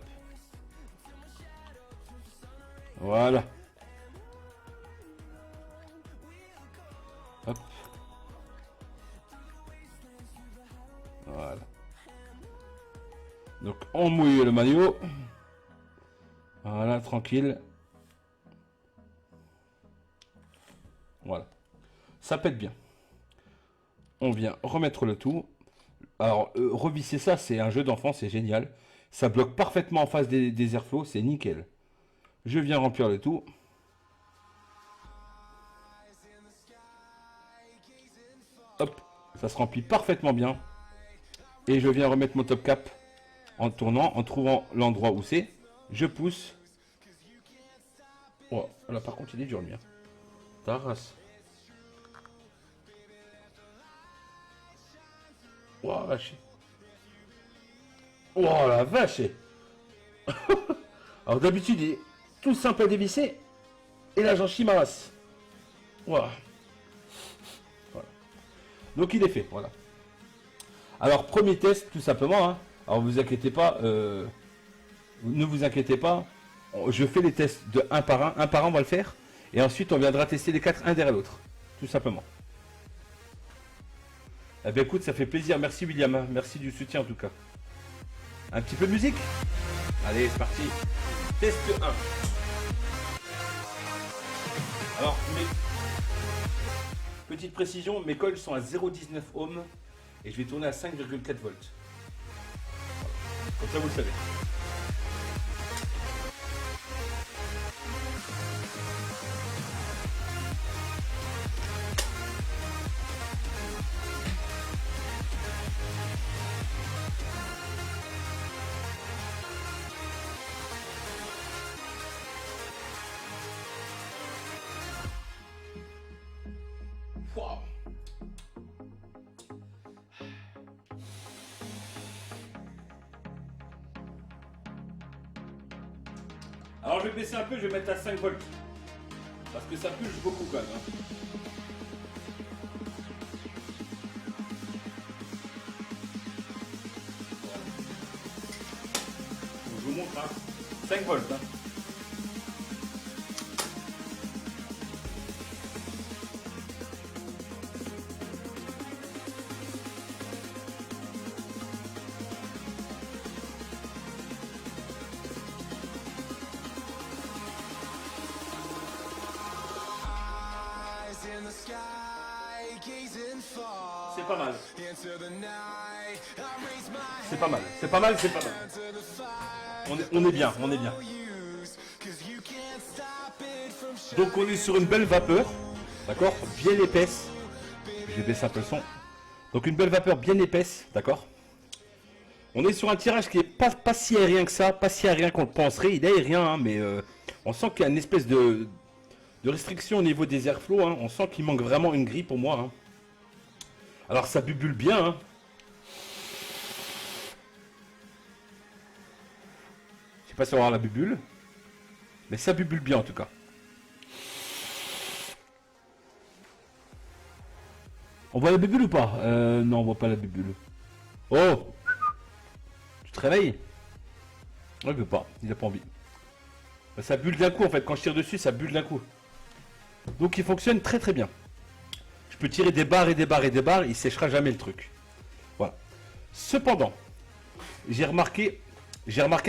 Voilà. Hop. Voilà. Donc on mouille le maillot. Voilà, tranquille. Voilà. Ça pète bien. On vient remettre le tout. Alors, revisser ça, c'est un jeu d'enfant, c'est génial. Ça bloque parfaitement en face des airflows, c'est nickel. Je viens remplir le tout. Hop, ça se remplit parfaitement bien. Et je viens remettre mon top cap en tournant, en trouvant l'endroit où c'est. Je pousse. Oh, là par contre il est dur lui. Hein. Ta race. Oh vache. Oh la vache. Alors d'habitude il est tout simple à dévisser. Et là j'en chie ma race. Voilà. Donc il est fait, voilà. Alors premier test tout simplement. Hein. Alors vous inquiétez pas, ne vous inquiétez pas. Je fais les tests de un par un on va le faire. Et ensuite on viendra tester les 4 un derrière l'autre. Tout simplement. Eh bien écoute, ça fait plaisir. Merci William. Merci du soutien en tout cas. Un petit peu de musique. Allez, c'est parti. Test 1. Alors, petite précision, mes coils sont à 0,19 ohms et je vais tourner à 5,4 volts. Voilà. Comme ça, vous le savez. Wow. Alors je vais baisser un peu, je vais mettre à 5 volts. Parce que ça pulse beaucoup quand même. Hein. Je vous montre, hein. 5 volts. Hein. C'est pas mal. C'est pas mal. C'est pas mal, c'est pas mal. On est bien, on est bien. Donc on est sur une belle vapeur. D'accord. Bien épaisse. Je vais baisser un peu le son. Donc une belle vapeur bien épaisse. D'accord. On est sur un tirage qui est pas si aérien que ça. Pas si aérien qu'on le penserait. Il est aérien, hein, mais on sent qu'il y a une espèce de restriction au niveau des airflows. Hein. On sent qu'il manque vraiment une grille pour moi. Hein. Alors ça bubule bien. Hein. Je sais pas si on va avoir la bubule. Mais ça bubule bien en tout cas. On voit la bubule ou pas? Non, on voit pas la bubule. Oh! Tu te réveilles? Il veut pas, il a pas envie. Ça bulle d'un coup en fait, quand je tire dessus, ça bulle d'un coup. Donc il fonctionne très très bien. Je peux tirer des barres et des barres et des barres, il séchera jamais le truc. Voilà. Cependant, j'ai remarqué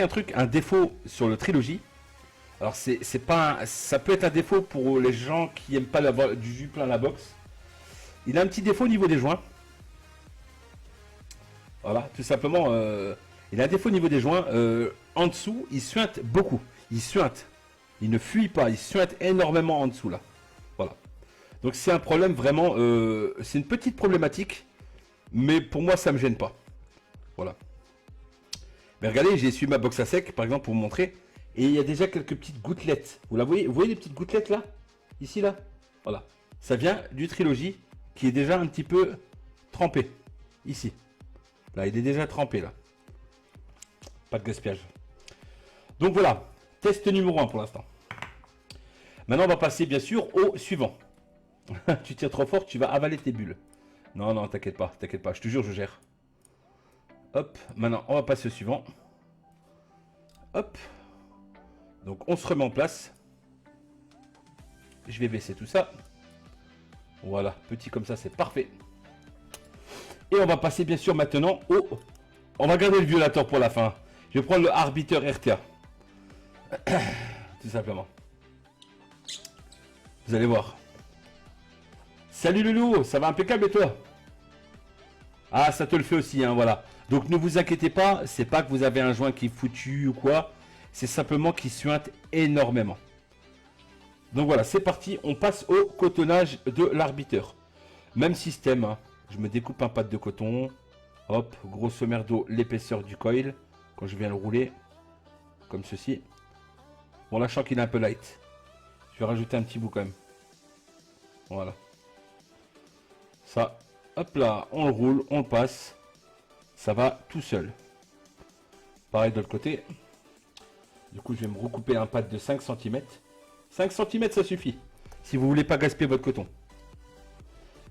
un truc, un défaut sur le Trilogy. Alors c'est pas ça peut être un défaut pour les gens qui aiment pas du jus plein la box. Il a un petit défaut au niveau des joints. Voilà, tout simplement, il a un défaut au niveau des joints. En dessous, il suinte beaucoup. Il suinte. Il ne fuit pas, il suinte énormément en dessous là. Voilà. Donc c'est un problème vraiment, c'est une petite problématique, mais pour moi ça me gêne pas. Voilà. Mais regardez, j'ai essuyé ma box à sec, par exemple, pour vous montrer, et il y a déjà quelques petites gouttelettes. Vous voyez les petites gouttelettes là? Ici là? Voilà. Ça vient du Trilogy qui est déjà un petit peu trempé. Ici. Là, il est déjà trempé là. Pas de gaspillage. Donc voilà, test numéro 1 pour l'instant. Maintenant, on va passer bien sûr au suivant. Tu tires trop fort, tu vas avaler tes bulles. Non, non, t'inquiète pas, je te jure, je gère. Hop, maintenant, on va passer au suivant. Hop. Donc, on se remet en place. Je vais baisser tout ça. Voilà, petit comme ça, c'est parfait. Et on va passer bien sûr maintenant au... On va garder le violateur pour la fin. Je vais prendre le Arbiter RTA. Tout simplement. Vous allez voir. Salut Loulou, ça va impeccable et toi? Ah, ça te le fait aussi, hein, voilà. Donc ne vous inquiétez pas, c'est pas que vous avez un joint qui est foutu ou quoi. C'est simplement qu'il suinte énormément. Donc voilà, c'est parti, on passe au cotonnage de l'Arbiter. Même système, hein. Je me découpe un pad de coton. Hop, grosso merdo, l'épaisseur du coil. Quand je viens le rouler, comme ceci. Bon, là, je sens qu'il est un peu light. Je vais rajouter un petit bout quand même. Voilà. Ça, hop là, on le roule, on le passe. Ça va tout seul. Pareil de l'autre côté. Du coup, je vais me recouper un pad de 5 cm. 5 cm, ça suffit. Si vous voulez pas gaspiller votre coton.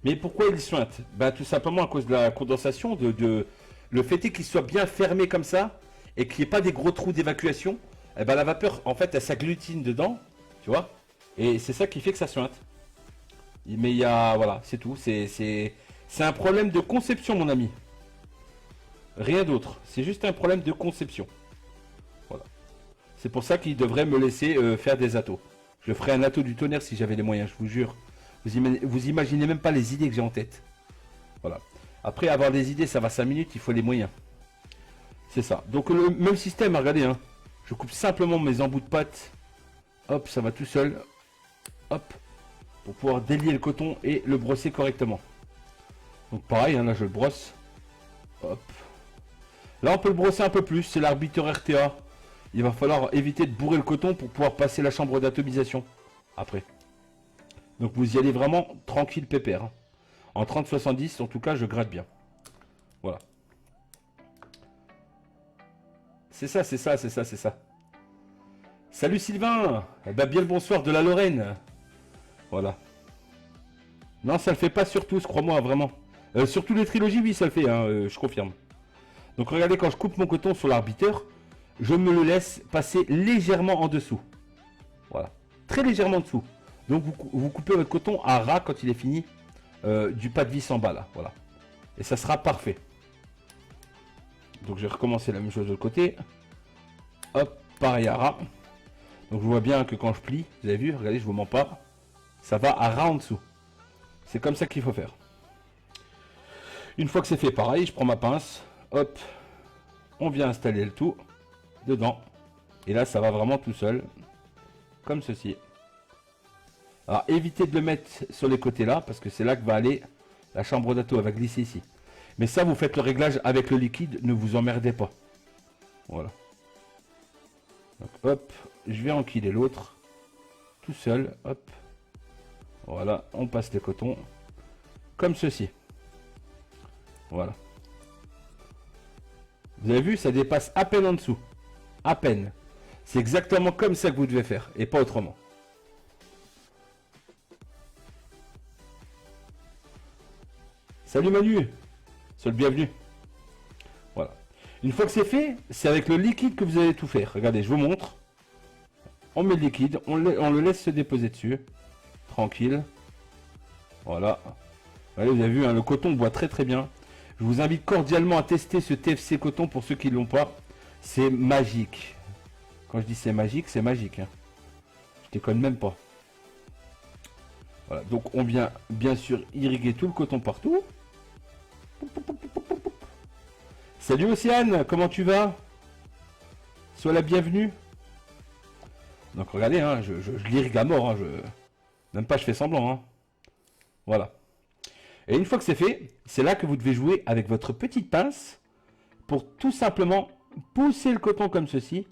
Mais pourquoi il suinte? Ben, tout simplement à cause de la condensation. Le fait est qu'il soit bien fermé comme ça. Et qu'il n'y ait pas des gros trous d'évacuation. Eh ben, la vapeur, en fait, elle s'agglutine dedans. Tu vois? Et c'est ça qui fait que ça suinte. Mais il y a... Voilà, c'est tout. C'est un problème de conception, mon ami. Rien d'autre. C'est juste un problème de conception. Voilà. C'est pour ça qu'il devrait me laisser faire des atos. Je ferais un ato du tonnerre si j'avais les moyens, je vous jure. Vous imaginez même pas les idées que j'ai en tête. Voilà. Après, avoir des idées, ça va 5 minutes, il faut les moyens. C'est ça. Donc, le même système, regardez. Hein. Je coupe simplement mes embouts de pâte. Hop, ça va tout seul. Hop. Pour pouvoir délier le coton et le brosser correctement. Donc, pareil, hein, là, je le brosse. Hop. Là, on peut le brosser un peu plus. C'est l'Arbiter RTA. Il va falloir éviter de bourrer le coton pour pouvoir passer la chambre d'atomisation. Après. Donc, vous y allez vraiment tranquille, pépère. Hein. En 30-70, en tout cas, je gratte bien. Voilà. C'est ça, c'est ça, c'est ça, c'est ça. Salut Sylvain. Eh ben, bien le bonsoir de la Lorraine. Voilà. Non, ça le fait pas sur tous, crois-moi, vraiment. Sur tous les trilogies, oui, ça le fait, hein, je confirme. Donc regardez, quand je coupe mon coton sur l'Arbiter, je me le laisse passer légèrement en dessous. Voilà, très légèrement en dessous. Donc vous coupez votre coton à ras quand il est fini du pas de vis en bas là, voilà. Et ça sera parfait. Donc je vais recommencer la même chose de l'autre côté. Hop, pareil à ras. Donc je vois bien que quand je plie, vous avez vu, regardez, je vous mens pas, ça va à ras en dessous. C'est comme ça qu'il faut faire. Une fois que c'est fait, pareil, je prends ma pince, hop, on vient installer le tout dedans. Et là, ça va vraiment tout seul, comme ceci. Alors évitez de le mettre sur les côtés là, parce que c'est là que va aller la chambre d'atto, elle va glisser ici. Mais ça, vous faites le réglage avec le liquide, ne vous emmerdez pas. Voilà. Donc hop, je vais enquiler l'autre, tout seul, hop. Voilà, on passe les cotons, comme ceci. Voilà. Vous avez vu, ça dépasse à peine en dessous. À peine. C'est exactement comme ça que vous devez faire, et pas autrement. Salut Manu, sois le bienvenu. Voilà. Une fois que c'est fait, c'est avec le liquide que vous allez tout faire. Regardez, je vous montre. On met le liquide, on le laisse se déposer dessus. Tranquille. Voilà. Allez, vous avez vu, hein, le coton boit très très bien. Je vous invite cordialement à tester ce TFC coton pour ceux qui ne l'ont pas. C'est magique. Quand je dis c'est magique, c'est magique. Hein. Je déconne même pas. Voilà, donc on vient bien sûr irriguer tout le coton partout. Salut Océane, comment tu vas? Sois la bienvenue. Donc regardez, hein, je l'irrigue à mort. Hein, même pas je fais semblant. Hein. Voilà. Et une fois que c'est fait, c'est là que vous devez jouer avec votre petite pince pour tout simplement pousser le coton comme ceci.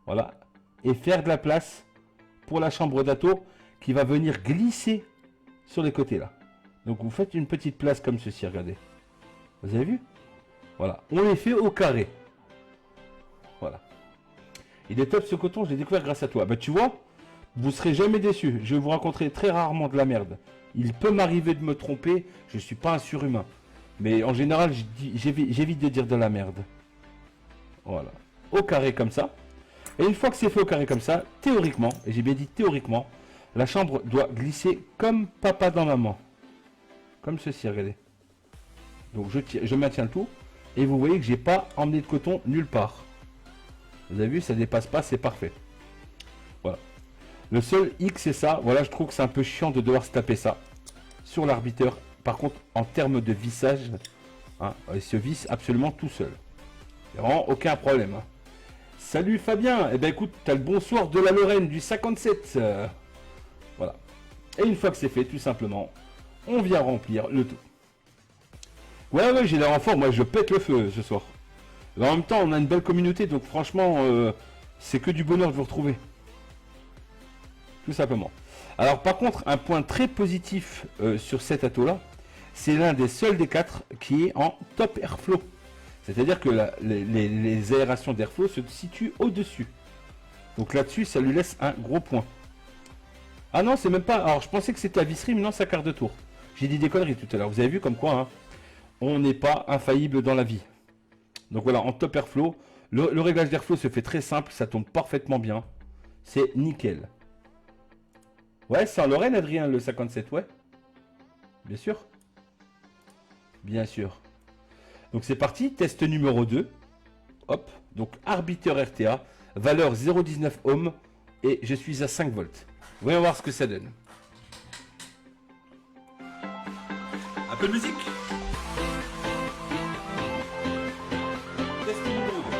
Voilà. Et faire de la place pour la chambre d'atto qui va venir glisser sur les côtés là. Donc vous faites une petite place comme ceci, regardez. Vous avez vu? Voilà. On les fait au carré. Voilà. Il est top ce coton, je l'ai découvert grâce à toi. Bah tu vois, vous serez jamais déçus. Je vous raconterai très rarement de la merde. Il peut m'arriver de me tromper, je suis pas un surhumain. Mais en général, j'évite de dire de la merde. Voilà. Au carré comme ça. Et une fois que c'est fait au carré comme ça, théoriquement, et j'ai bien dit théoriquement, la chambre doit glisser comme papa dans maman. Comme ceci, regardez. Donc je maintiens le tout. Et vous voyez que j'ai pas emmené de coton nulle part. Vous avez vu, ça dépasse pas, c'est parfait. Voilà. Le seul hic, c'est ça. Voilà, je trouve que c'est un peu chiant de devoir se taper ça sur l'arbiteur. Par contre, en termes de vissage, hein, il se visse absolument tout seul. Il n'y a vraiment aucun problème. Hein. Salut Fabien. Eh ben écoute, tu as le bonsoir de la Lorraine du 57. Voilà. Et une fois que c'est fait, tout simplement, on vient remplir le tout. Ouais, j'ai l'air en forme. Moi, je pète le feu ce soir. Mais en même temps, on a une belle communauté, donc franchement, c'est que du bonheur de vous retrouver. Tout simplement. Alors par contre, un point très positif sur cet atto-là, c'est l'un des seuls des 4 qui est en top airflow. C'est-à-dire que les aérations d'airflow se situent au-dessus. Donc là-dessus, ça lui laisse un gros point. Ah non, c'est même pas... Alors je pensais que c'était à visserie, mais non, c'est à quart de tour. J'ai dit des conneries tout à l'heure. Vous avez vu comme quoi, hein, on n'est pas infaillible dans la vie. Donc voilà, en top airflow, le réglage d'airflow se fait très simple, ça tombe parfaitement bien. C'est nickel. Ouais, c'est en Lorraine, Adrien, le 57, ouais. Bien sûr. Bien sûr. Donc c'est parti, test numéro 2. Hop, donc arbiteur RTA, valeur 0,19 ohms et je suis à 5 volts. Voyons voir ce que ça donne. Un peu de musique. Test numéro 2.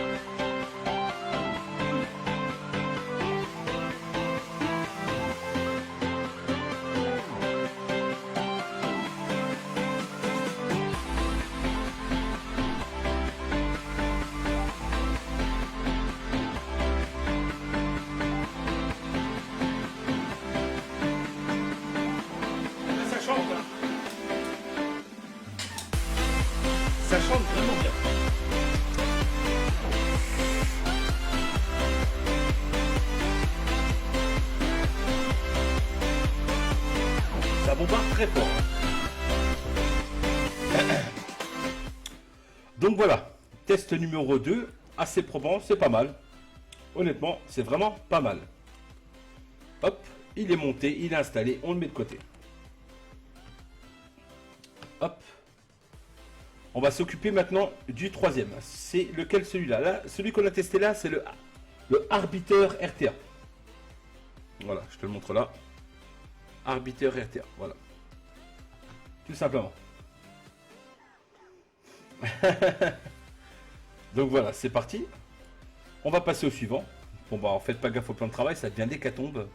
Ça chante vraiment bien. Ça bombarde très fort. Donc voilà, test numéro 2, assez probant, c'est pas mal. honnêtement, c'est vraiment pas mal. Hop, il est monté, il est installé, on le met de côté. Hop. On va s'occuper maintenant du troisième. C'est lequel celui-là? Là, celui qu'on a testé là, c'est le Arbiter RTA. Voilà, je te le montre là. Arbiter RTA, voilà. Tout simplement. Donc voilà, c'est parti. On va passer au suivant. Bon bah en fait pas gaffe au plan de travail, ça devient d'hécatombe.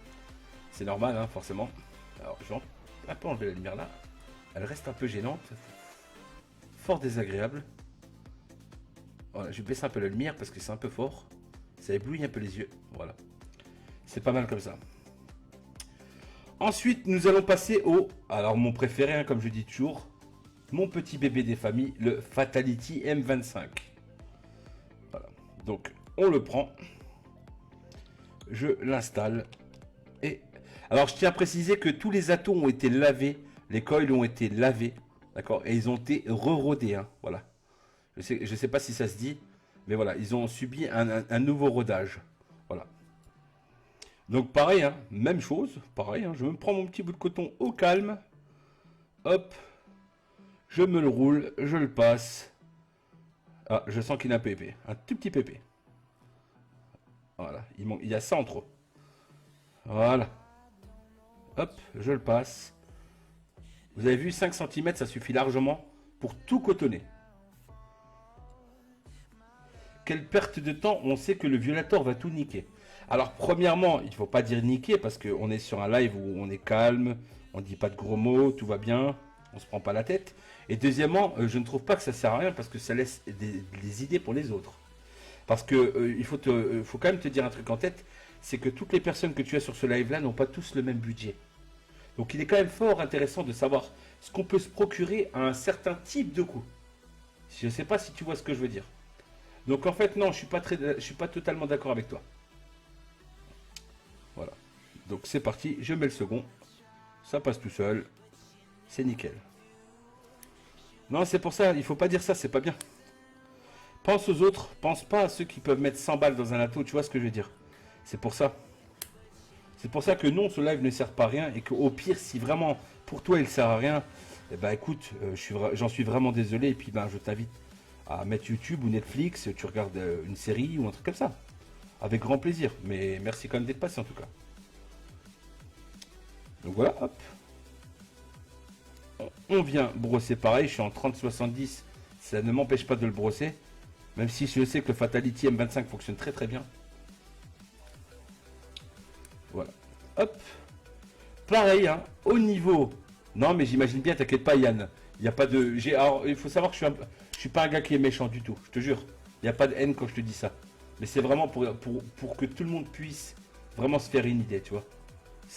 C'est normal hein, forcément. Alors je vais un peu enlever la lumière là. Elle reste un peu gênante. Fort désagréable. Voilà, je baisse un peu la lumière parce que c'est un peu fort. Ça éblouit un peu les yeux. Voilà. C'est pas mal comme ça. Ensuite, nous allons passer au... Alors mon préféré, hein, comme je dis toujours. Mon petit bébé des familles, le Fatality M25. Voilà. Donc, on le prend. Je l'installe. Et... Alors, je tiens à préciser que tous les atos ont été lavés. Les coils ont été lavés. D'accord. Et ils ont été re-rodés. Hein, voilà. Je sais pas si ça se dit. Mais voilà, ils ont subi un nouveau rodage. Voilà. Donc pareil, hein, même chose. Pareil, hein, je me prends mon petit bout de coton au calme. Hop. Je me le roule, je le passe. Ah, je sens qu'il est un peu épais. Un tout petit peu épais. Voilà, il y a ça en trop. Voilà. Hop, je le passe. Vous avez vu, 5 cm, ça suffit largement pour tout cotonner. Quelle perte de temps, on sait que le violator va tout niquer. Alors premièrement, il ne faut pas dire niquer parce qu'on est sur un live où on est calme, on ne dit pas de gros mots, tout va bien, on ne se prend pas la tête. Et deuxièmement, je ne trouve pas que ça sert à rien parce que ça laisse des idées pour les autres. Parce que il faut quand même te dire un truc en tête, c'est que toutes les personnes que tu as sur ce live-là n'ont pas tous le même budget. Donc il est quand même fort intéressant de savoir ce qu'on peut se procurer à un certain type de coût. Je ne sais pas si tu vois ce que je veux dire. Donc en fait non, je suis pas totalement d'accord avec toi. Voilà. Donc c'est parti, je mets le second. Ça passe tout seul. C'est nickel. Non, c'est pour ça, il faut pas dire ça, c'est pas bien. Pense aux autres, pense pas à ceux qui peuvent mettre 100 balles dans un ato, tu vois ce que je veux dire. C'est pour ça. C'est pour ça que non, ce live ne sert pas à rien et qu'au pire, si vraiment pour toi il sert à rien, eh ben écoute, j'en suis vraiment désolé et puis ben je t'invite à mettre YouTube ou Netflix, tu regardes une série ou un truc comme ça. Avec grand plaisir, mais merci quand même d'être passé en tout cas. Donc voilà, hop. On vient brosser pareil, je suis en 30-70, ça ne m'empêche pas de le brosser. Même si je sais que le Fatality M25 fonctionne très très bien. Voilà. Hop. Pareil, hein, au niveau... Non mais j'imagine bien, t'inquiète pas Yann. Il n'y a pas de... Alors, il faut savoir que je suis pas un gars qui est méchant du tout, je te jure. Il n'y a pas de haine quand je te dis ça. Mais c'est vraiment pour que tout le monde puisse vraiment se faire une idée, tu vois.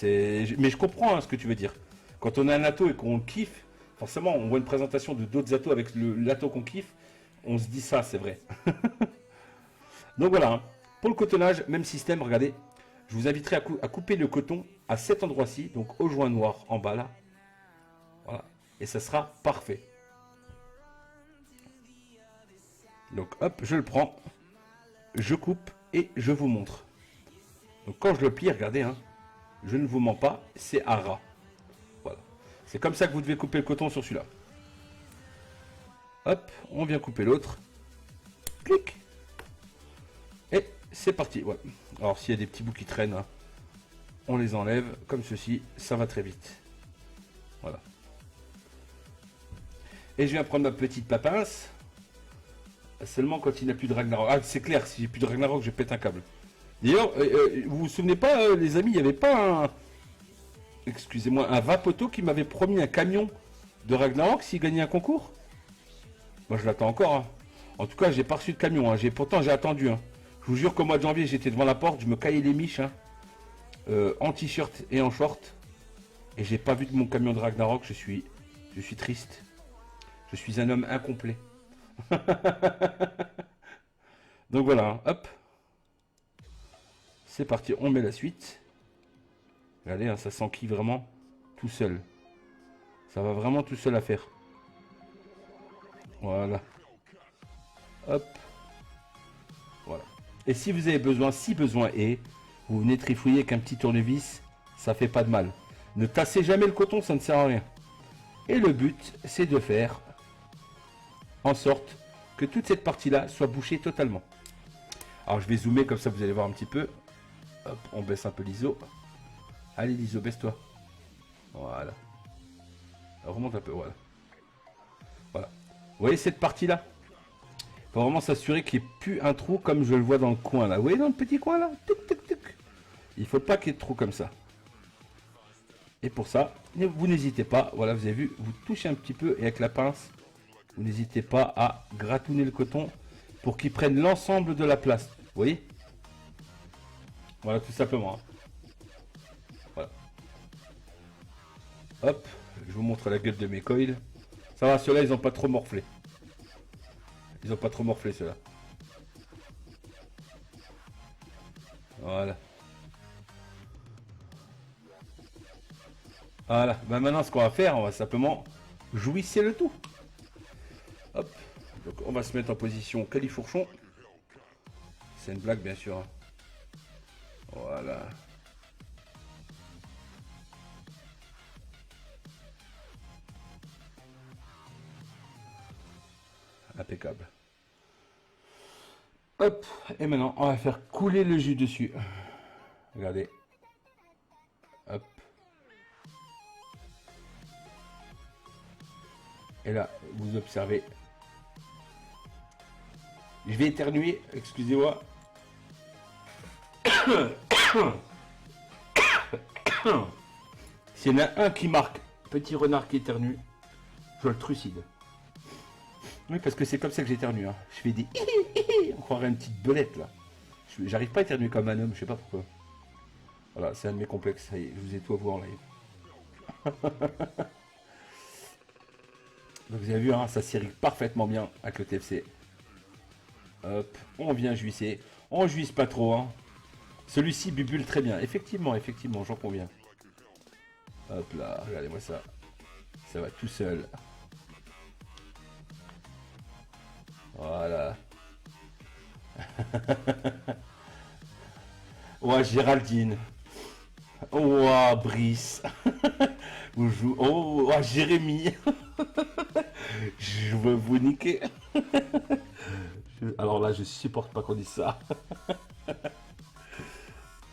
Mais je comprends hein, ce que tu veux dire. Quand on a un ato et qu'on kiffe, forcément on voit une présentation de d'autres atos avec l'ato qu'on kiffe, on se dit ça, c'est vrai. Donc voilà, hein. Pour le cotonnage, même système, regardez. Je vous inviterai à couper le coton à cet endroit-ci, donc au joint noir en bas là. Voilà. Et ça sera parfait. Donc hop, je le prends, je coupe et je vous montre. Donc quand je le plie, regardez, hein, je ne vous mens pas, c'est à ras. Voilà. C'est comme ça que vous devez couper le coton sur celui-là. Hop, on vient couper l'autre. Clic. Et c'est parti. Ouais. Alors s'il y a des petits bouts qui traînent, hein, on les enlève comme ceci, ça va très vite. Voilà. Et je viens prendre ma petite papince. Seulement quand il n'y a plus de Ragnarok. Ah c'est clair, si j'ai plus de Ragnarok, je pète un câble. D'ailleurs, vous vous souvenez pas, les amis, il n'y avait pas un... Excusez-moi, un Vapoto qui m'avait promis un camion de Ragnarok s'il gagnait un concours? Moi je l'attends encore. Hein. En tout cas, j'ai pas reçu de camion. Hein. Pourtant, j'ai attendu. Hein. Je vous jure qu'au mois de janvier, j'étais devant la porte, je me caillais les miches. Hein. En t-shirt et en short. Et j'ai pas vu de mon camion de Ragnarok. Je suis triste. Je suis un homme incomplet. Donc voilà, hein. Hop. C'est parti, on met la suite. Regardez, hein, ça s'enquille vraiment tout seul. Ça va vraiment tout seul à faire. Voilà. Hop. Voilà. Et si vous avez besoin, si besoin est, vous venez trifouiller avec un petit tournevis, ça fait pas de mal. Ne tassez jamais le coton, ça ne sert à rien. Et le but, c'est de faire en sorte que toute cette partie-là soit bouchée totalement. Alors je vais zoomer comme ça, vous allez voir un petit peu. Hop, on baisse un peu l'ISO. Allez l'ISO, baisse-toi. Voilà. Alors, remonte un peu, voilà. Voilà. Vous voyez cette partie-là? Il faut vraiment s'assurer qu'il n'y ait plus un trou comme je le vois dans le coin là. Vous voyez dans le petit coin là? Tic, tic, tic. Il ne faut pas qu'il y ait de trou comme ça. Et pour ça, vous n'hésitez pas, voilà, vous avez vu, vous touchez un petit peu et avec la pince, vous n'hésitez pas à gratouiller le coton pour qu'il prenne l'ensemble de la place. Vous voyez? Voilà, tout simplement. Voilà. Hop, je vous montre la gueule de mes coils. Ça va, ceux-là, ils n'ont pas trop morflé. Ils n'ont pas trop morflé, ceux-là. Voilà. Voilà. Ben maintenant, ce qu'on va faire, on va simplement jouisser le tout. Hop. Donc, on va se mettre en position califourchon. C'est une blague, bien sûr. Hein. Voilà. Impeccable. Hop. Et maintenant, on va faire couler le jus dessus. Regardez. Hop. Et là, vous observez. Je vais éternuer, excusez-moi. S'il y en a un qui marque petit renard qui éternue, je le trucide. Oui, parce que c'est comme ça que j'éternue. Hein. Je fais des on croirait une petite belette là. J'arrive pas à éternuer comme un homme, je sais pas pourquoi. Voilà, c'est un de mes complexes. Ça y est, je vous ai tout avoué en live. Donc vous avez vu, hein, ça s'irrigue parfaitement bien avec le TFC. Hop, on vient juisser. On juisse pas trop. Hein. Celui-ci bubule très bien. Effectivement, effectivement, j'en conviens. Hop là, regardez-moi ça. Ça va tout seul. Voilà. Ouais, Géraldine. Oh, Brice. Oh, Jérémy. Je veux vous niquer. Alors là, je supporte pas qu'on dise ça.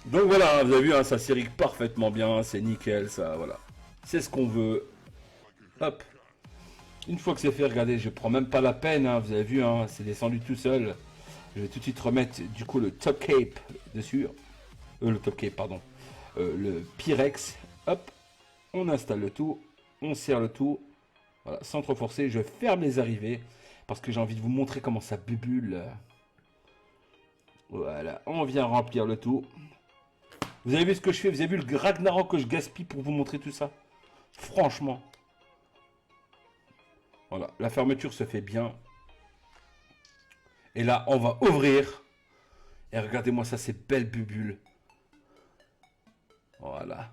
Donc voilà, vous avez vu, hein, ça s'irrigue parfaitement bien, c'est nickel, ça, voilà. C'est ce qu'on veut. Hop. Une fois que c'est fait, regardez, je prends même pas la peine, hein, vous avez vu, hein, c'est descendu tout seul. Je vais tout de suite remettre, du coup, le top cape dessus. Le top cape, pardon. Le Pyrex. Hop. On installe le tout. On serre le tout. Voilà, sans trop forcer, je ferme les arrivées. Parce que j'ai envie de vous montrer comment ça bubule. Voilà, on vient remplir le tout. Vous avez vu ce que je fais? Vous avez vu le Ragnarok que je gaspille pour vous montrer tout ça? Franchement. Voilà, la fermeture se fait bien. Et là, on va ouvrir. Et regardez-moi ça, ces belles bubules. Voilà.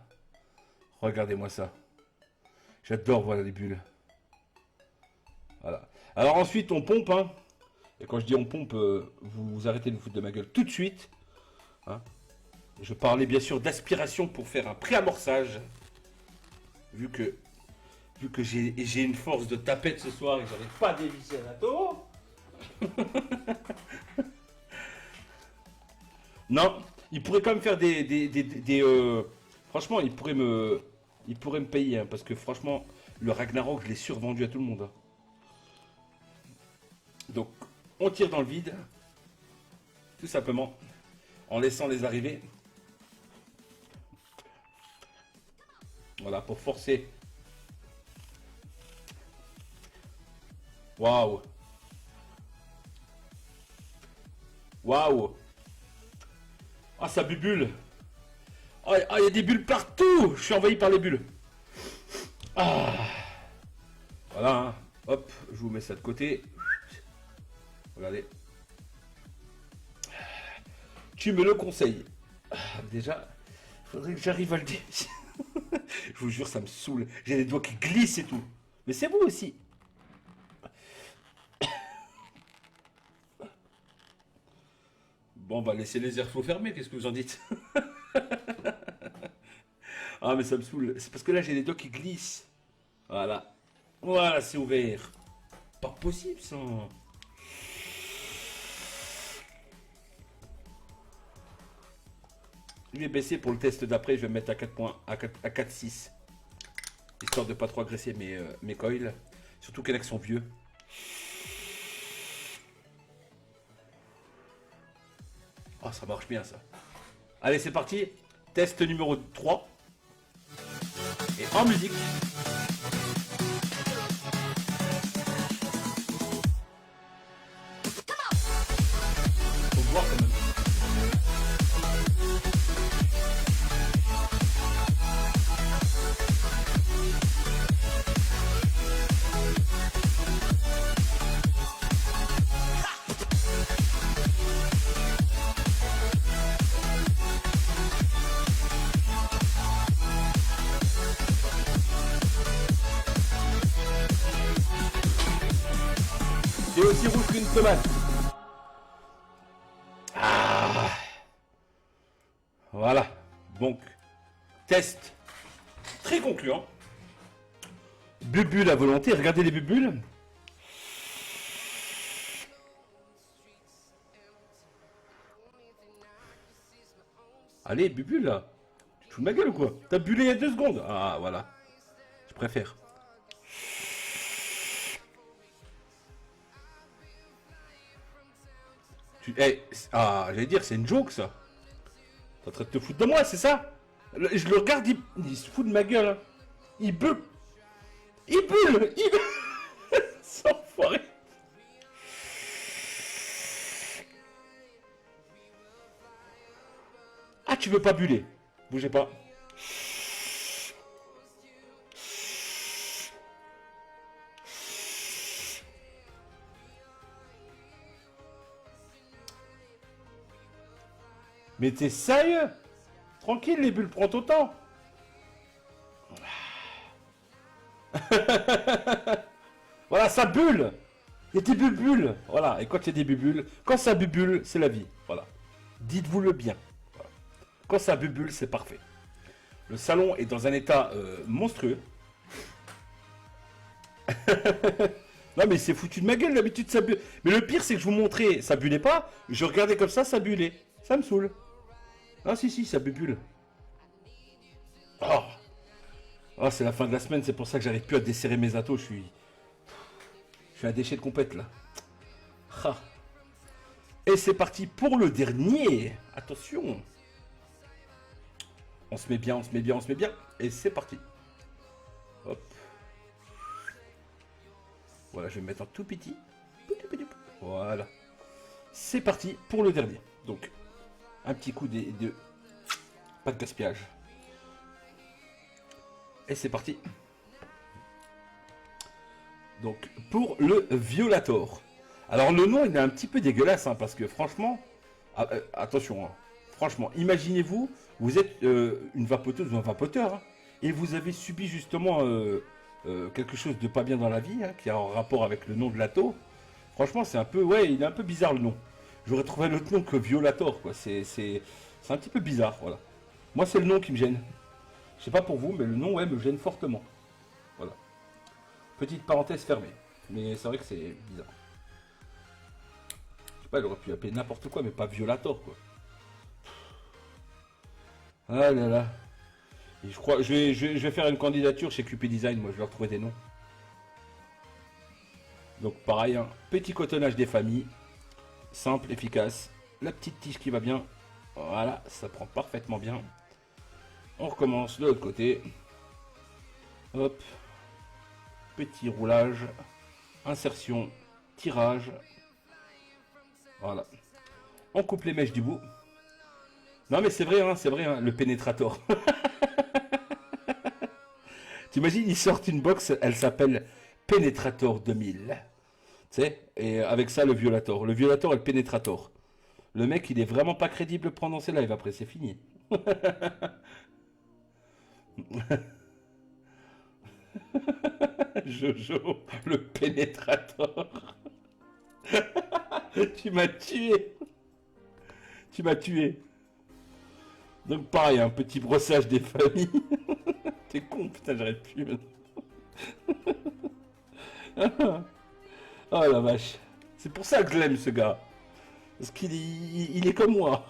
Regardez-moi ça. J'adore, voilà les bulles. Voilà. Alors ensuite, on pompe. Hein. Et quand je dis on pompe, vous arrêtez de vous foutre de ma gueule tout de suite. Hein. Je parlais bien sûr d'aspiration pour faire un pré-amorçage. Vu que j'ai une force de tapette ce soir et que j'arrive pas à dévisser un atome. Non, il pourrait quand même faire franchement, il pourrait me payer. Hein, parce que franchement, le Ragnarok, je l'ai survendu à tout le monde. Hein. Donc, on tire dans le vide. Tout simplement. En laissant les arrivées. Voilà, pour forcer. Waouh. Waouh. Ah, ça bubule. Ah, il y a des bulles partout. Je suis envahi par les bulles. Ah. Voilà. Hein. Hop, je vous mets ça de côté. Regardez. Tu me le conseilles. Déjà, il faudrait que j'arrive à le dire. Je vous jure, ça me saoule. J'ai les doigts qui glissent et tout. Mais c'est vous aussi. Bon, on va laisser les airflows fermés, qu'est-ce que vous en dites? Ah, mais ça me saoule. C'est parce que là, j'ai les doigts qui glissent. Voilà. Voilà, c'est ouvert. Pas possible, ça. Je vais baisser pour le test d'après, je vais me mettre à 4 points, à 4,6. Histoire de pas trop agresser mes coils. Surtout qu'il y en a qui sont vieux. Oh, ça marche bien, ça. Allez, c'est parti. Test numéro 3. Et en musique. Faut voir quand même. C'est aussi rouge qu'une tomate. Ah. Voilà. Donc, test très concluant. Bubule à volonté. Regardez les bubules. Allez, bubule là. Tu te fous de ma gueule ou quoi? T'as bullé il y a 2 secondes. Ah, voilà. Je préfère. J'allais dire, c'est une joke ça. T'es en train de te foutre de moi, c'est ça? Je le regarde, il se fout de ma gueule. Hein. Il bulle. Il bulle. Il bulle. Sans enfoiré. Ah, tu veux pas buller? Bougez pas. Mais t'es sérieux? Tranquille, les bulles, prends ton temps. Voilà, ça bulle. Il y a des bulles. Voilà, et quand il y a des bulles, quand ça bubule, c'est la vie. Voilà. Dites-vous le bien. Voilà. Quand ça bubule, c'est parfait. Le salon est dans un état monstrueux. Non mais c'est foutu de ma gueule, d'habitude ça bulle. Mais le pire c'est que je vous montrais, ça bullait pas. Je regardais comme ça bullait. Ça me saoule. Ah si, ça bubule. Oh, oh c'est la fin de la semaine, c'est pour ça que j'arrive plus à desserrer mes atos. Je suis un déchet de compète là. Ah. Et c'est parti pour le dernier. Attention. On se met bien, on se met bien, on se met bien. Et c'est parti. Hop. Voilà, je vais me mettre en tout petit. Voilà. C'est parti pour le dernier. Donc, un petit coup de... Pas de gaspillage. Et c'est parti. Donc, pour le Violator. Alors, le nom, il est un petit peu dégueulasse, hein, parce que franchement... attention, hein, franchement, imaginez-vous, vous êtes une vapoteuse ou un vapoteur, hein, et vous avez subi justement quelque chose de pas bien dans la vie, hein, qui a un rapport avec le nom de l'atto. Franchement, c'est un peu... Ouais, il est un peu bizarre, le nom. J'aurais trouvé un autre nom que Violator, quoi. C'est un petit peu bizarre, voilà. Moi, c'est le nom qui me gêne. Je sais pas pour vous, mais le nom, ouais, me gêne fortement. Voilà. Petite parenthèse fermée. Mais c'est vrai que c'est bizarre. Je sais pas, il aurait pu appeler n'importe quoi, mais pas Violator, quoi. Ah là là. Et je crois, je vais faire une candidature chez QP Design, moi, je vais leur trouver des noms. Donc pareil, hein, petit cotonnage des familles. Simple, efficace. La petite tige qui va bien. Voilà, ça prend parfaitement bien. On recommence de l'autre côté. Hop. Petit roulage. Insertion. Tirage. Voilà. On coupe les mèches du bout. Non mais c'est vrai, hein, le pénétrator. T'imagines, ils sortent une box, elle s'appelle Pénétrator 2000. Tu sais, et avec ça, le Violator. Le Violator et le Pénétrator. Le mec, il est vraiment pas crédible pendant ses lives, après, c'est fini. Jojo, le Pénétrator. Tu m'as tué. Tu m'as tué. Donc pareil, un petit brossage des familles. T'es con, putain, j'arrête plus. Oh la vache. C'est pour ça que je l'aime ce gars. Parce qu'il est comme moi.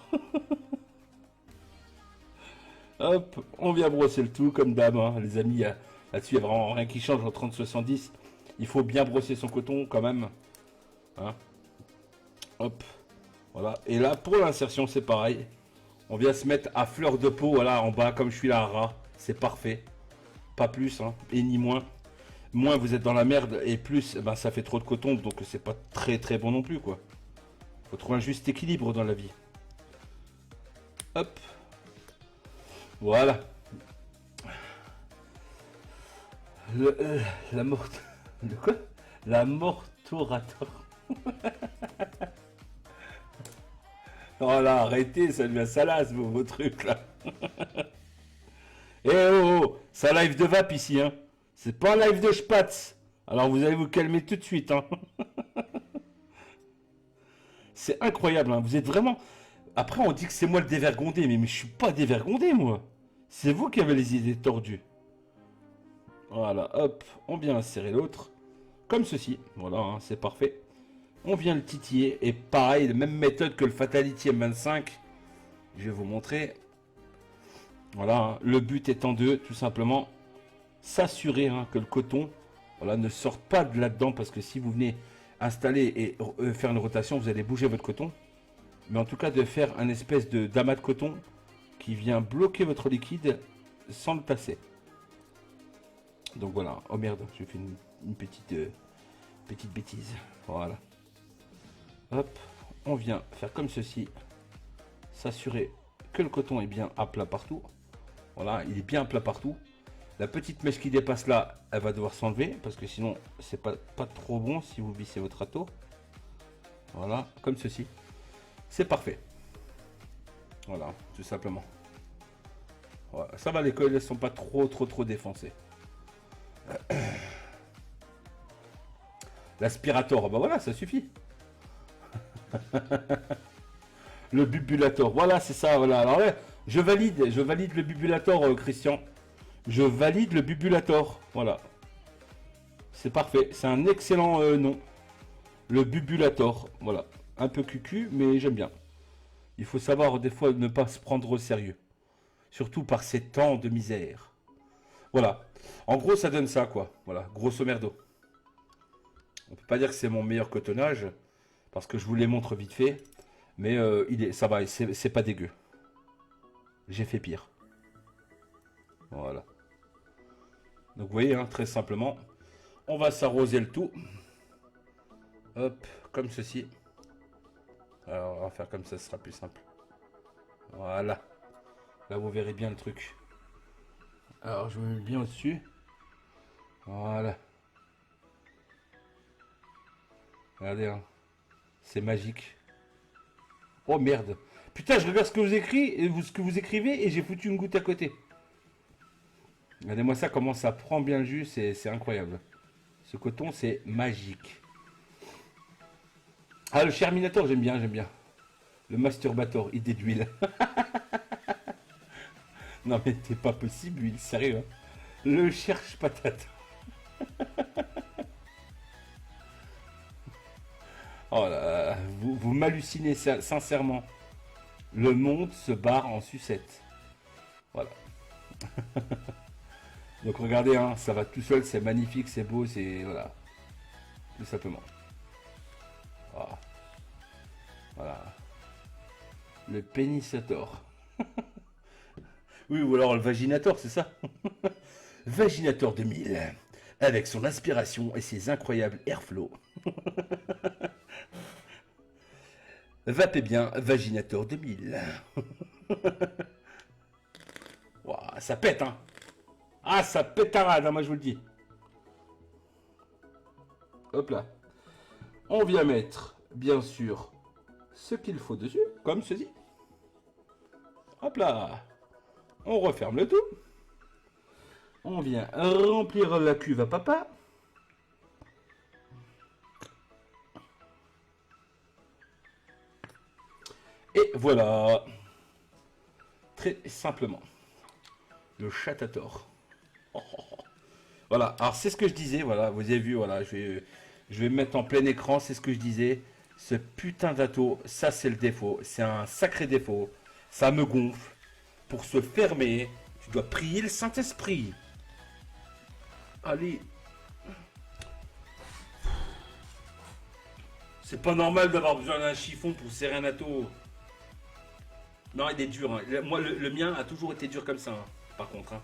Hop, on vient brosser le tout comme d'hab, hein. Les amis. Là-dessus, il n'y a vraiment rien qui change en 30-70. Il faut bien brosser son coton quand même. Hein. Hop. Voilà. Et là, pour l'insertion, c'est pareil. On vient se mettre à fleur de peau, voilà, en bas, comme je suis là, à ras. C'est parfait. Pas plus, hein, et ni moins. Moins vous êtes dans la merde, et plus, ben, ça fait trop de coton, donc c'est pas très très bon non plus, quoi. Faut trouver un juste équilibre dans la vie. Hop. Voilà. La mort... De quoi? La mortorator. Oh là, arrêtez, ça devient salace, vos trucs, là. Eh oh, oh, c'est un live de vape ici, hein. C'est pas un live de spatz. Alors vous allez vous calmer tout de suite, hein. C'est incroyable, hein. Vous êtes vraiment... Après, on dit que c'est moi le dévergondé, mais je suis pas dévergondé, moi. C'est vous qui avez les idées tordues. Voilà, hop, on vient insérer l'autre. Comme ceci, voilà, hein, c'est parfait. On vient le titiller, et pareil, la même méthode que le Fatality M25. Je vais vous montrer. Voilà, hein, le but étant de, tout simplement, s'assurer hein, que le coton voilà, ne sorte pas de là-dedans, parce que si vous venez installer et faire une rotation, vous allez bouger votre coton. Mais en tout cas, de faire un espèce de d'amas de coton qui vient bloquer votre liquide sans le tasser. Donc voilà, oh merde, j'ai fait une petite bêtise. Voilà. Hop, on vient faire comme ceci. S'assurer que le coton est bien à plat partout. Voilà, il est bien à plat partout. La petite mèche qui dépasse là, elle va devoir s'enlever parce que sinon c'est pas trop bon si vous vissez votre râteau. Voilà, comme ceci. C'est parfait. Voilà, tout simplement. Voilà, ça va, les coils ne sont pas trop défoncées. L'aspirator, bah voilà, ça suffit. Le bubulator, voilà, c'est ça, voilà. Alors là, je valide le bubulator, Christian. Je valide le bubulator, voilà. C'est parfait, c'est un excellent nom. Le bubulator, voilà. Un peu cucu, mais j'aime bien. Il faut savoir des fois ne pas se prendre au sérieux. Surtout par ces temps de misère. Voilà. En gros, ça donne ça, quoi. Voilà, grosso merdo. On peut pas dire que c'est mon meilleur cotonnage, parce que je vous les montre vite fait. Mais ça va, c'est pas dégueu. J'ai fait pire. Voilà. Donc vous voyez, hein, très simplement, on va s'arroser le tout. Hop, comme ceci. Alors on va faire comme ça, ce sera plus simple. Voilà. Là vous verrez bien le truc. Alors je me mets bien au-dessus. Voilà. Regardez, hein. C'est magique. Oh merde. Putain, je regarde ce que vous écrivez, ce que vous écrivez et j'ai foutu une goutte à côté. Regardez-moi ça, comment ça prend bien le jus, c'est incroyable. Ce coton, c'est magique. Ah, le Sherminator, j'aime bien, j'aime bien. Le Masturbator, idée d'huile. Non mais c'est pas possible, huile, sérieux. Hein. Le cherche patate. Oh là, là, vous m'hallucinez sincèrement. Le monde se barre en sucette. Voilà. Donc regardez, hein, ça va tout seul, c'est magnifique, c'est beau, c'est... Voilà. Tout simplement. Voilà. Voilà. Le pénissator. Oui, ou alors le vaginator, c'est ça. Vaginator 2000. Avec son inspiration et ses incroyables airflows. Vapez bien, Vaginator 2000. Wow, ça pète, hein. Ah, ça pétarade, hein, moi je vous le dis. Hop là. On vient mettre, bien sûr, ce qu'il faut dessus, comme ceci. Hop là. On referme le tout. On vient remplir la cuve à papa. Et Et voilà. Très simplement. Le Chatator. Voilà, alors c'est ce que je disais, voilà, vous avez vu, voilà, je vais mettre en plein écran, c'est ce que je disais. Ce putain d'atto, ça c'est le défaut, c'est un sacré défaut. Ça me gonfle. Pour se fermer, tu dois prier le Saint-Esprit. Allez. C'est pas normal d'avoir besoin d'un chiffon pour serrer un atto. Non, il est dur. Hein. Moi, le mien a toujours été dur comme ça, hein, par contre. Hein.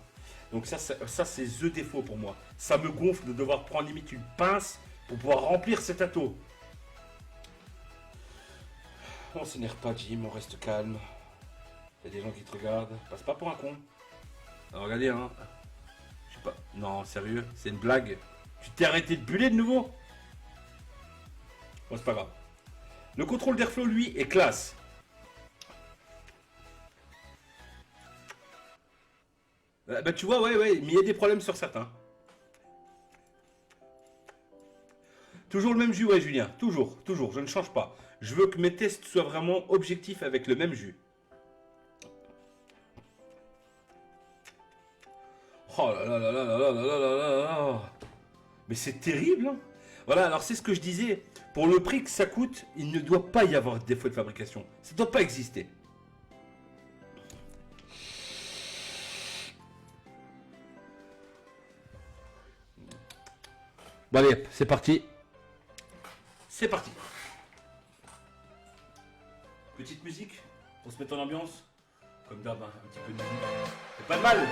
Donc ça c'est the défaut pour moi. Ça me gonfle de devoir prendre limite une pince pour pouvoir remplir cet atto. On s'énerve pas, Jim, on reste calme. Il y a des gens qui te regardent. Passe pas pour un con. Alors regardez, hein. Je sais pas. Non, sérieux, c'est une blague. Tu t'es arrêté de buller de nouveau? Bon, c'est pas grave. Le contrôle d'airflow, lui, est classe. Bah tu vois, ouais, mais il y a des problèmes sur certains. Toujours le même jus, ouais, Julien. Toujours, je ne change pas. Je veux que mes tests soient vraiment objectifs avec le même jus. Oh là là là là là là là là là là. Mais c'est terrible, hein. Voilà, alors c'est ce que je disais. Pour le prix que ça coûte, il ne doit pas y avoir de défaut de fabrication. Ça ne doit pas exister. Bon allez, c'est parti. C'est parti. Petite musique pour se mettre en ambiance. Comme d'hab, hein, un petit peu de musique. C'est pas de mal.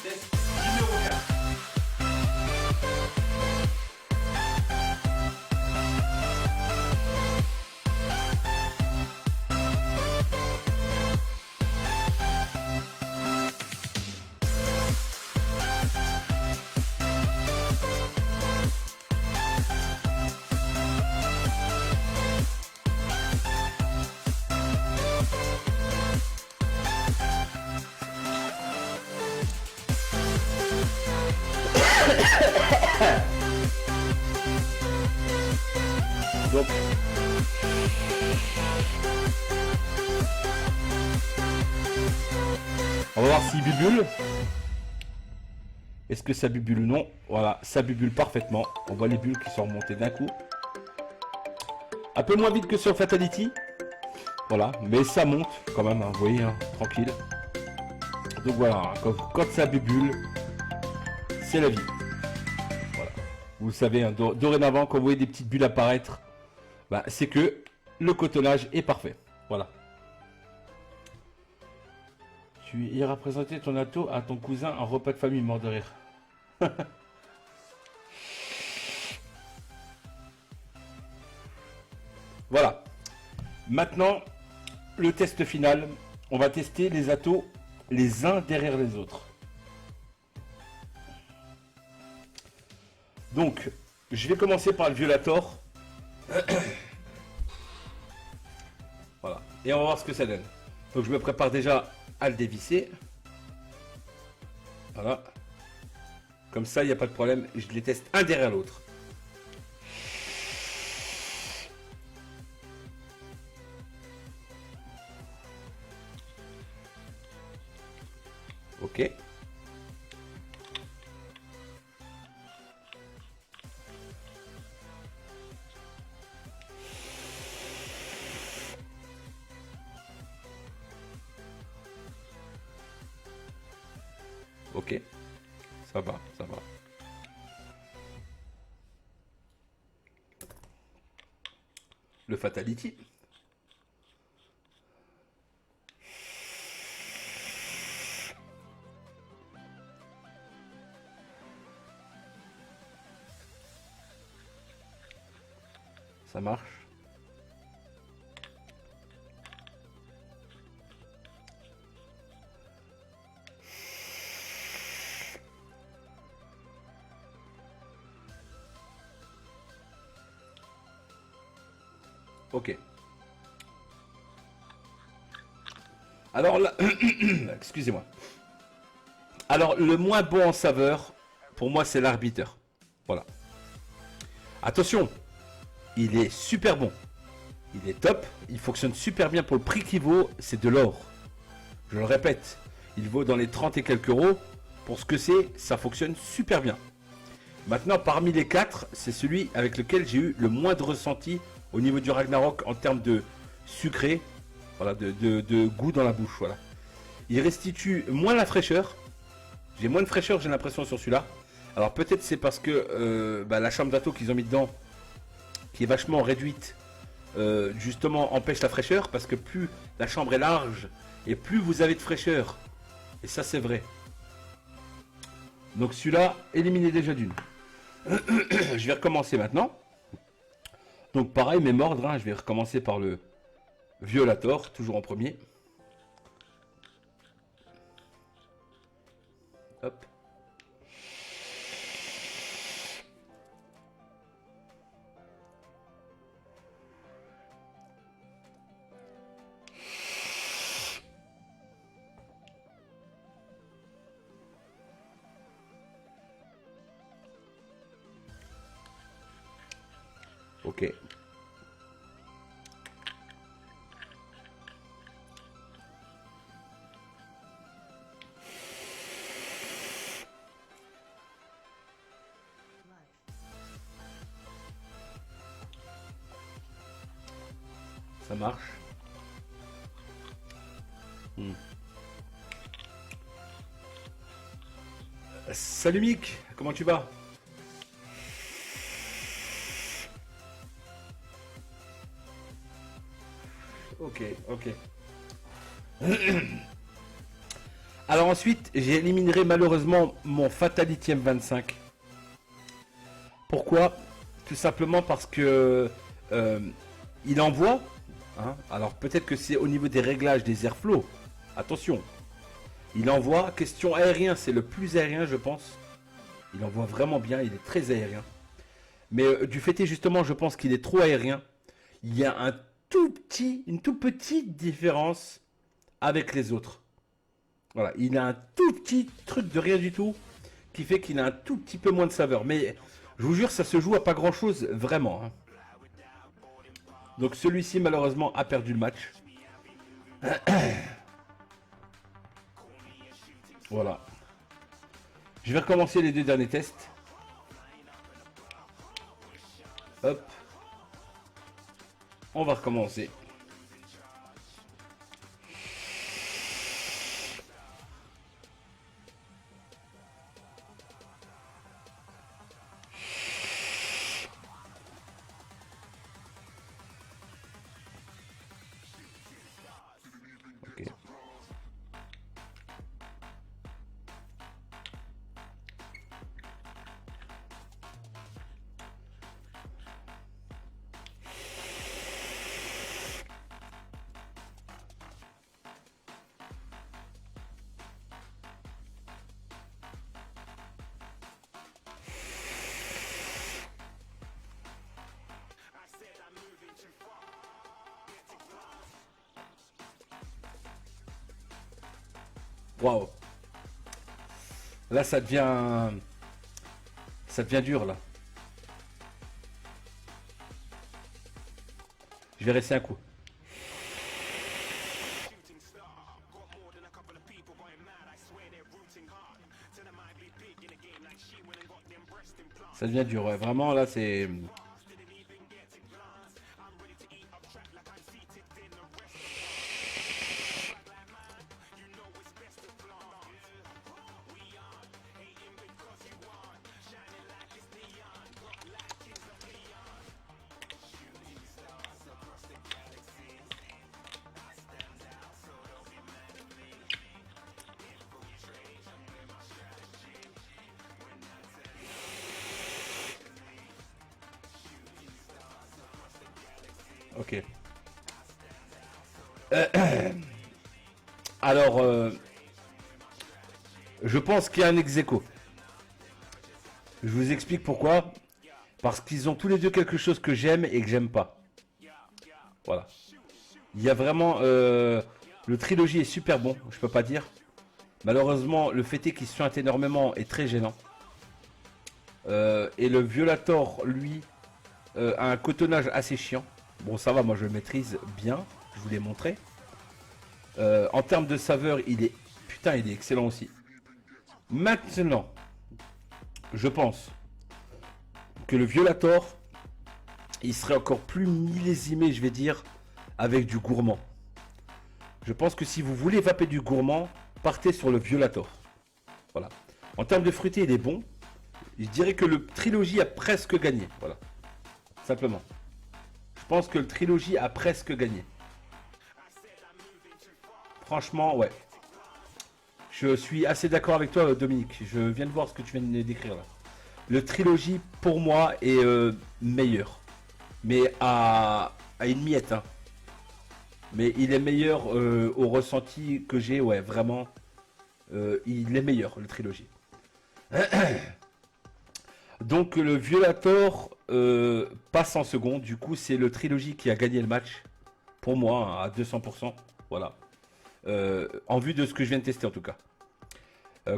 Test numéro 4. Donc, on va voir s'il bubule. Est-ce que ça bubule ou non? Voilà, ça bubule parfaitement. On voit les bulles qui sont remontées d'un coup. Un peu moins vite que sur Fatality. Voilà, mais ça monte quand même, hein, vous voyez, hein, tranquille. Donc voilà, quand ça bubule, c'est la vie. Voilà. Vous savez, hein, dorénavant, quand vous voyez des petites bulles apparaître, bah, c'est que le cotonnage est parfait. Voilà. Tu iras présenter ton atto à ton cousin en repas de famille, mort de rire. Voilà. Maintenant, le test final. On va tester les attos les uns derrière les autres. Donc, je vais commencer par le Violator. Voilà. Et on va voir ce que ça donne. Donc, je me prépare déjà à le dévisser. Voilà. Comme ça, il n'y a pas de problème. Je les teste un derrière l'autre. Ok. Ok. Ça va, ça va. Le Fatality. Ça marche. Ok. Alors là, excusez-moi. Alors le moins bon en saveur, pour moi, c'est l'arbitre. Voilà. Attention, il est super bon. Il est top, il fonctionne super bien pour le prix qu'il vaut, c'est de l'or. Je le répète, il vaut dans les 30 et quelques euros. Pour ce que c'est, ça fonctionne super bien. Maintenant, parmi les 4, c'est celui avec lequel j'ai eu le moins de ressenti au niveau du Ragnarok en termes de sucré, voilà, de goût dans la bouche. Voilà. Il restitue moins la fraîcheur. J'ai moins de fraîcheur, j'ai l'impression, sur celui-là. Alors peut-être c'est parce que la chambre d'atto qu'ils ont mis dedans, qui est vachement réduite, justement empêche la fraîcheur, parce que plus la chambre est large et plus vous avez de fraîcheur. Et ça c'est vrai. Donc celui-là, éliminé déjà d'une. Je vais recommencer maintenant. Donc pareil, même ordre, hein, je vais recommencer par le Violator, toujours en premier. Hop. Ok. Ça marche. Salut Mick, comment tu vas? Ok, ok. Alors ensuite, j'éliminerai malheureusement mon Fatality M25. Pourquoi? Tout simplement parce que il envoie. Hein, alors peut-être que c'est au niveau des réglages des airflow. Attention. Il envoie. Question aérien, c'est le plus aérien, je pense. Il envoie vraiment bien, il est très aérien. Mais du fait est justement, je pense qu'il est trop aérien. Il y a une toute petite différence avec les autres. Voilà, il a un tout petit truc de rien du tout qui fait qu'il a un tout petit peu moins de saveur. Mais je vous jure, ça se joue à pas grand chose, vraiment. Hein. Donc celui-ci, malheureusement, a perdu le match. Voilà. Je vais recommencer les deux derniers tests. Hop. On va recommencer. Ok. Waouh. Là, ça devient dur là. Je vais rester un coup. Ça devient dur. Ouais. Vraiment là, c'est. Ok. Alors, je pense qu'il y a un ex-aequo. Je vous explique pourquoi. Parce qu'ils ont tous les deux quelque chose que j'aime et que j'aime pas. Voilà. Il y a vraiment... le trilogie est super bon, je peux pas dire. Malheureusement, le fait est qu'il suinte énormément est très gênant. Et le Violator, lui, a un cotonnage assez chiant. Bon, ça va, moi je le maîtrise bien. Je vous l'ai montré. En termes de saveur, il est... Putain, il est excellent aussi. Maintenant, je pense que le Violator, il serait encore plus millésimé, je vais dire, avec du gourmand. Je pense que si vous voulez vaper du gourmand, partez sur le Violator. Voilà. En termes de fruité, il est bon. Je dirais que le Trilogy a presque gagné. Voilà. Simplement. Je pense que le Trilogy a presque gagné. Franchement, ouais. Je suis assez d'accord avec toi, Dominique. Je viens de voir ce que tu viens de décrire là. Le Trilogy, pour moi, est meilleur. Mais à une miette. Hein. Mais il est meilleur au ressenti que j'ai. Ouais, vraiment. Il est meilleur, le Trilogy. Donc, le Violator passe en second. Du coup, c'est le Trilogy qui a gagné le match. Pour moi, hein, à 200%. Voilà. En vue de ce que je viens de tester, en tout cas.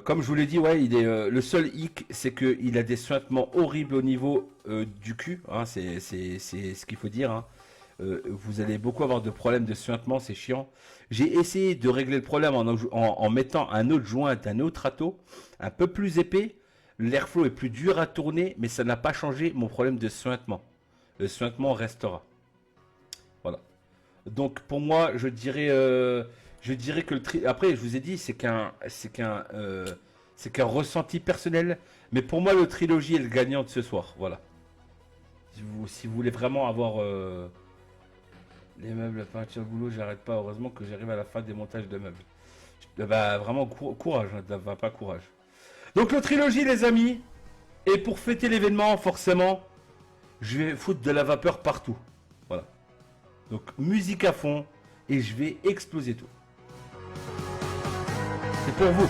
Comme je vous l'ai dit, ouais, il est le seul hic, c'est qu'il a des suintements horribles au niveau du cul. Hein, c'est ce qu'il faut dire. Hein. Vous allez beaucoup avoir de problèmes de suintement, c'est chiant. J'ai essayé de régler le problème en mettant un autre joint, un autre râteau, un peu plus épais. L'airflow est plus dur à tourner, mais ça n'a pas changé mon problème de suintement. Le suintement restera. Voilà. Donc pour moi, je dirais que après, je vous ai dit, c'est qu'un ressenti personnel. Mais pour moi, le Trilogy est le gagnant de ce soir. Voilà. Si vous voulez vraiment avoir les meubles, la peinture, le boulot, j'arrête pas. Heureusement que j'arrive à la fin des montages de meubles. Bah, vraiment courage, hein, bah, pas courage. Donc le Trilogy, les amis. Et pour fêter l'événement, forcément, je vais foutre de la vapeur partout. Voilà. Donc musique à fond et je vais exploser tout. C'est pour vous.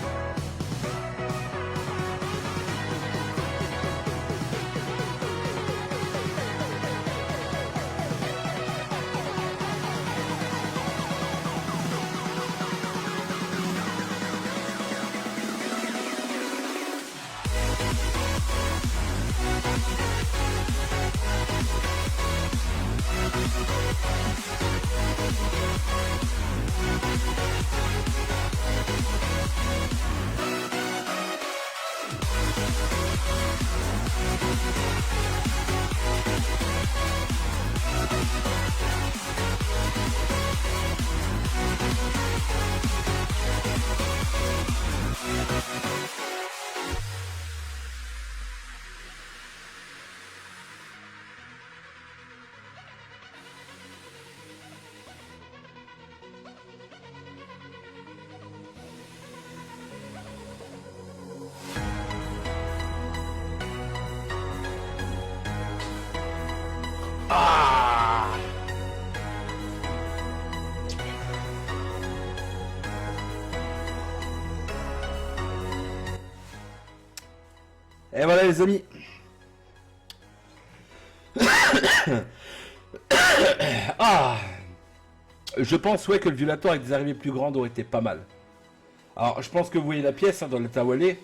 Ah! Et voilà les amis. Ah! Je pense ouais que le Violator avec des arrivées plus grandes aurait été pas mal. Alors je pense que vous voyez la pièce hein, dans l'état où elle est.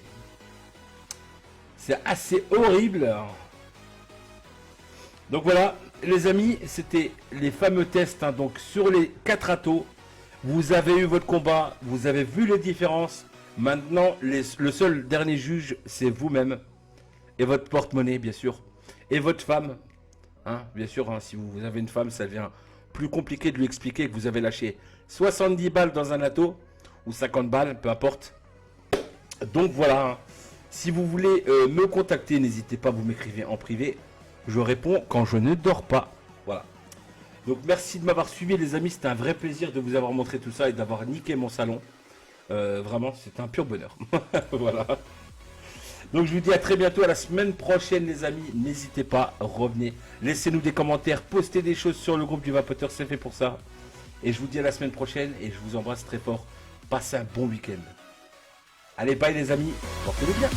C'est assez horrible. Donc voilà, les amis, c'était les fameux tests. Hein, donc sur les 4 atos, vous avez eu votre combat, vous avez vu les différences. Maintenant, le seul dernier juge, c'est vous-même. Et votre porte-monnaie, bien sûr. Et votre femme. Hein, bien sûr, hein, si vous avez une femme, ça devient plus compliqué de lui expliquer que vous avez lâché 70 balles dans un ato. Ou 50 balles, peu importe. Donc voilà. Hein, si vous voulez me contacter, n'hésitez pas, vous m'écrivez en privé. Je réponds quand je ne dors pas. Voilà. Donc merci de m'avoir suivi les amis. C'était un vrai plaisir de vous avoir montré tout ça et d'avoir niqué mon salon. Vraiment, c'est un pur bonheur. Voilà. Donc je vous dis à très bientôt, à la semaine prochaine les amis. N'hésitez pas, revenez. Laissez-nous des commentaires, postez des choses sur le groupe du Vapoteur, c'est fait pour ça. Et je vous dis à la semaine prochaine et je vous embrasse très fort. Passez un bon week-end. Allez, bye les amis. Portez-vous bien.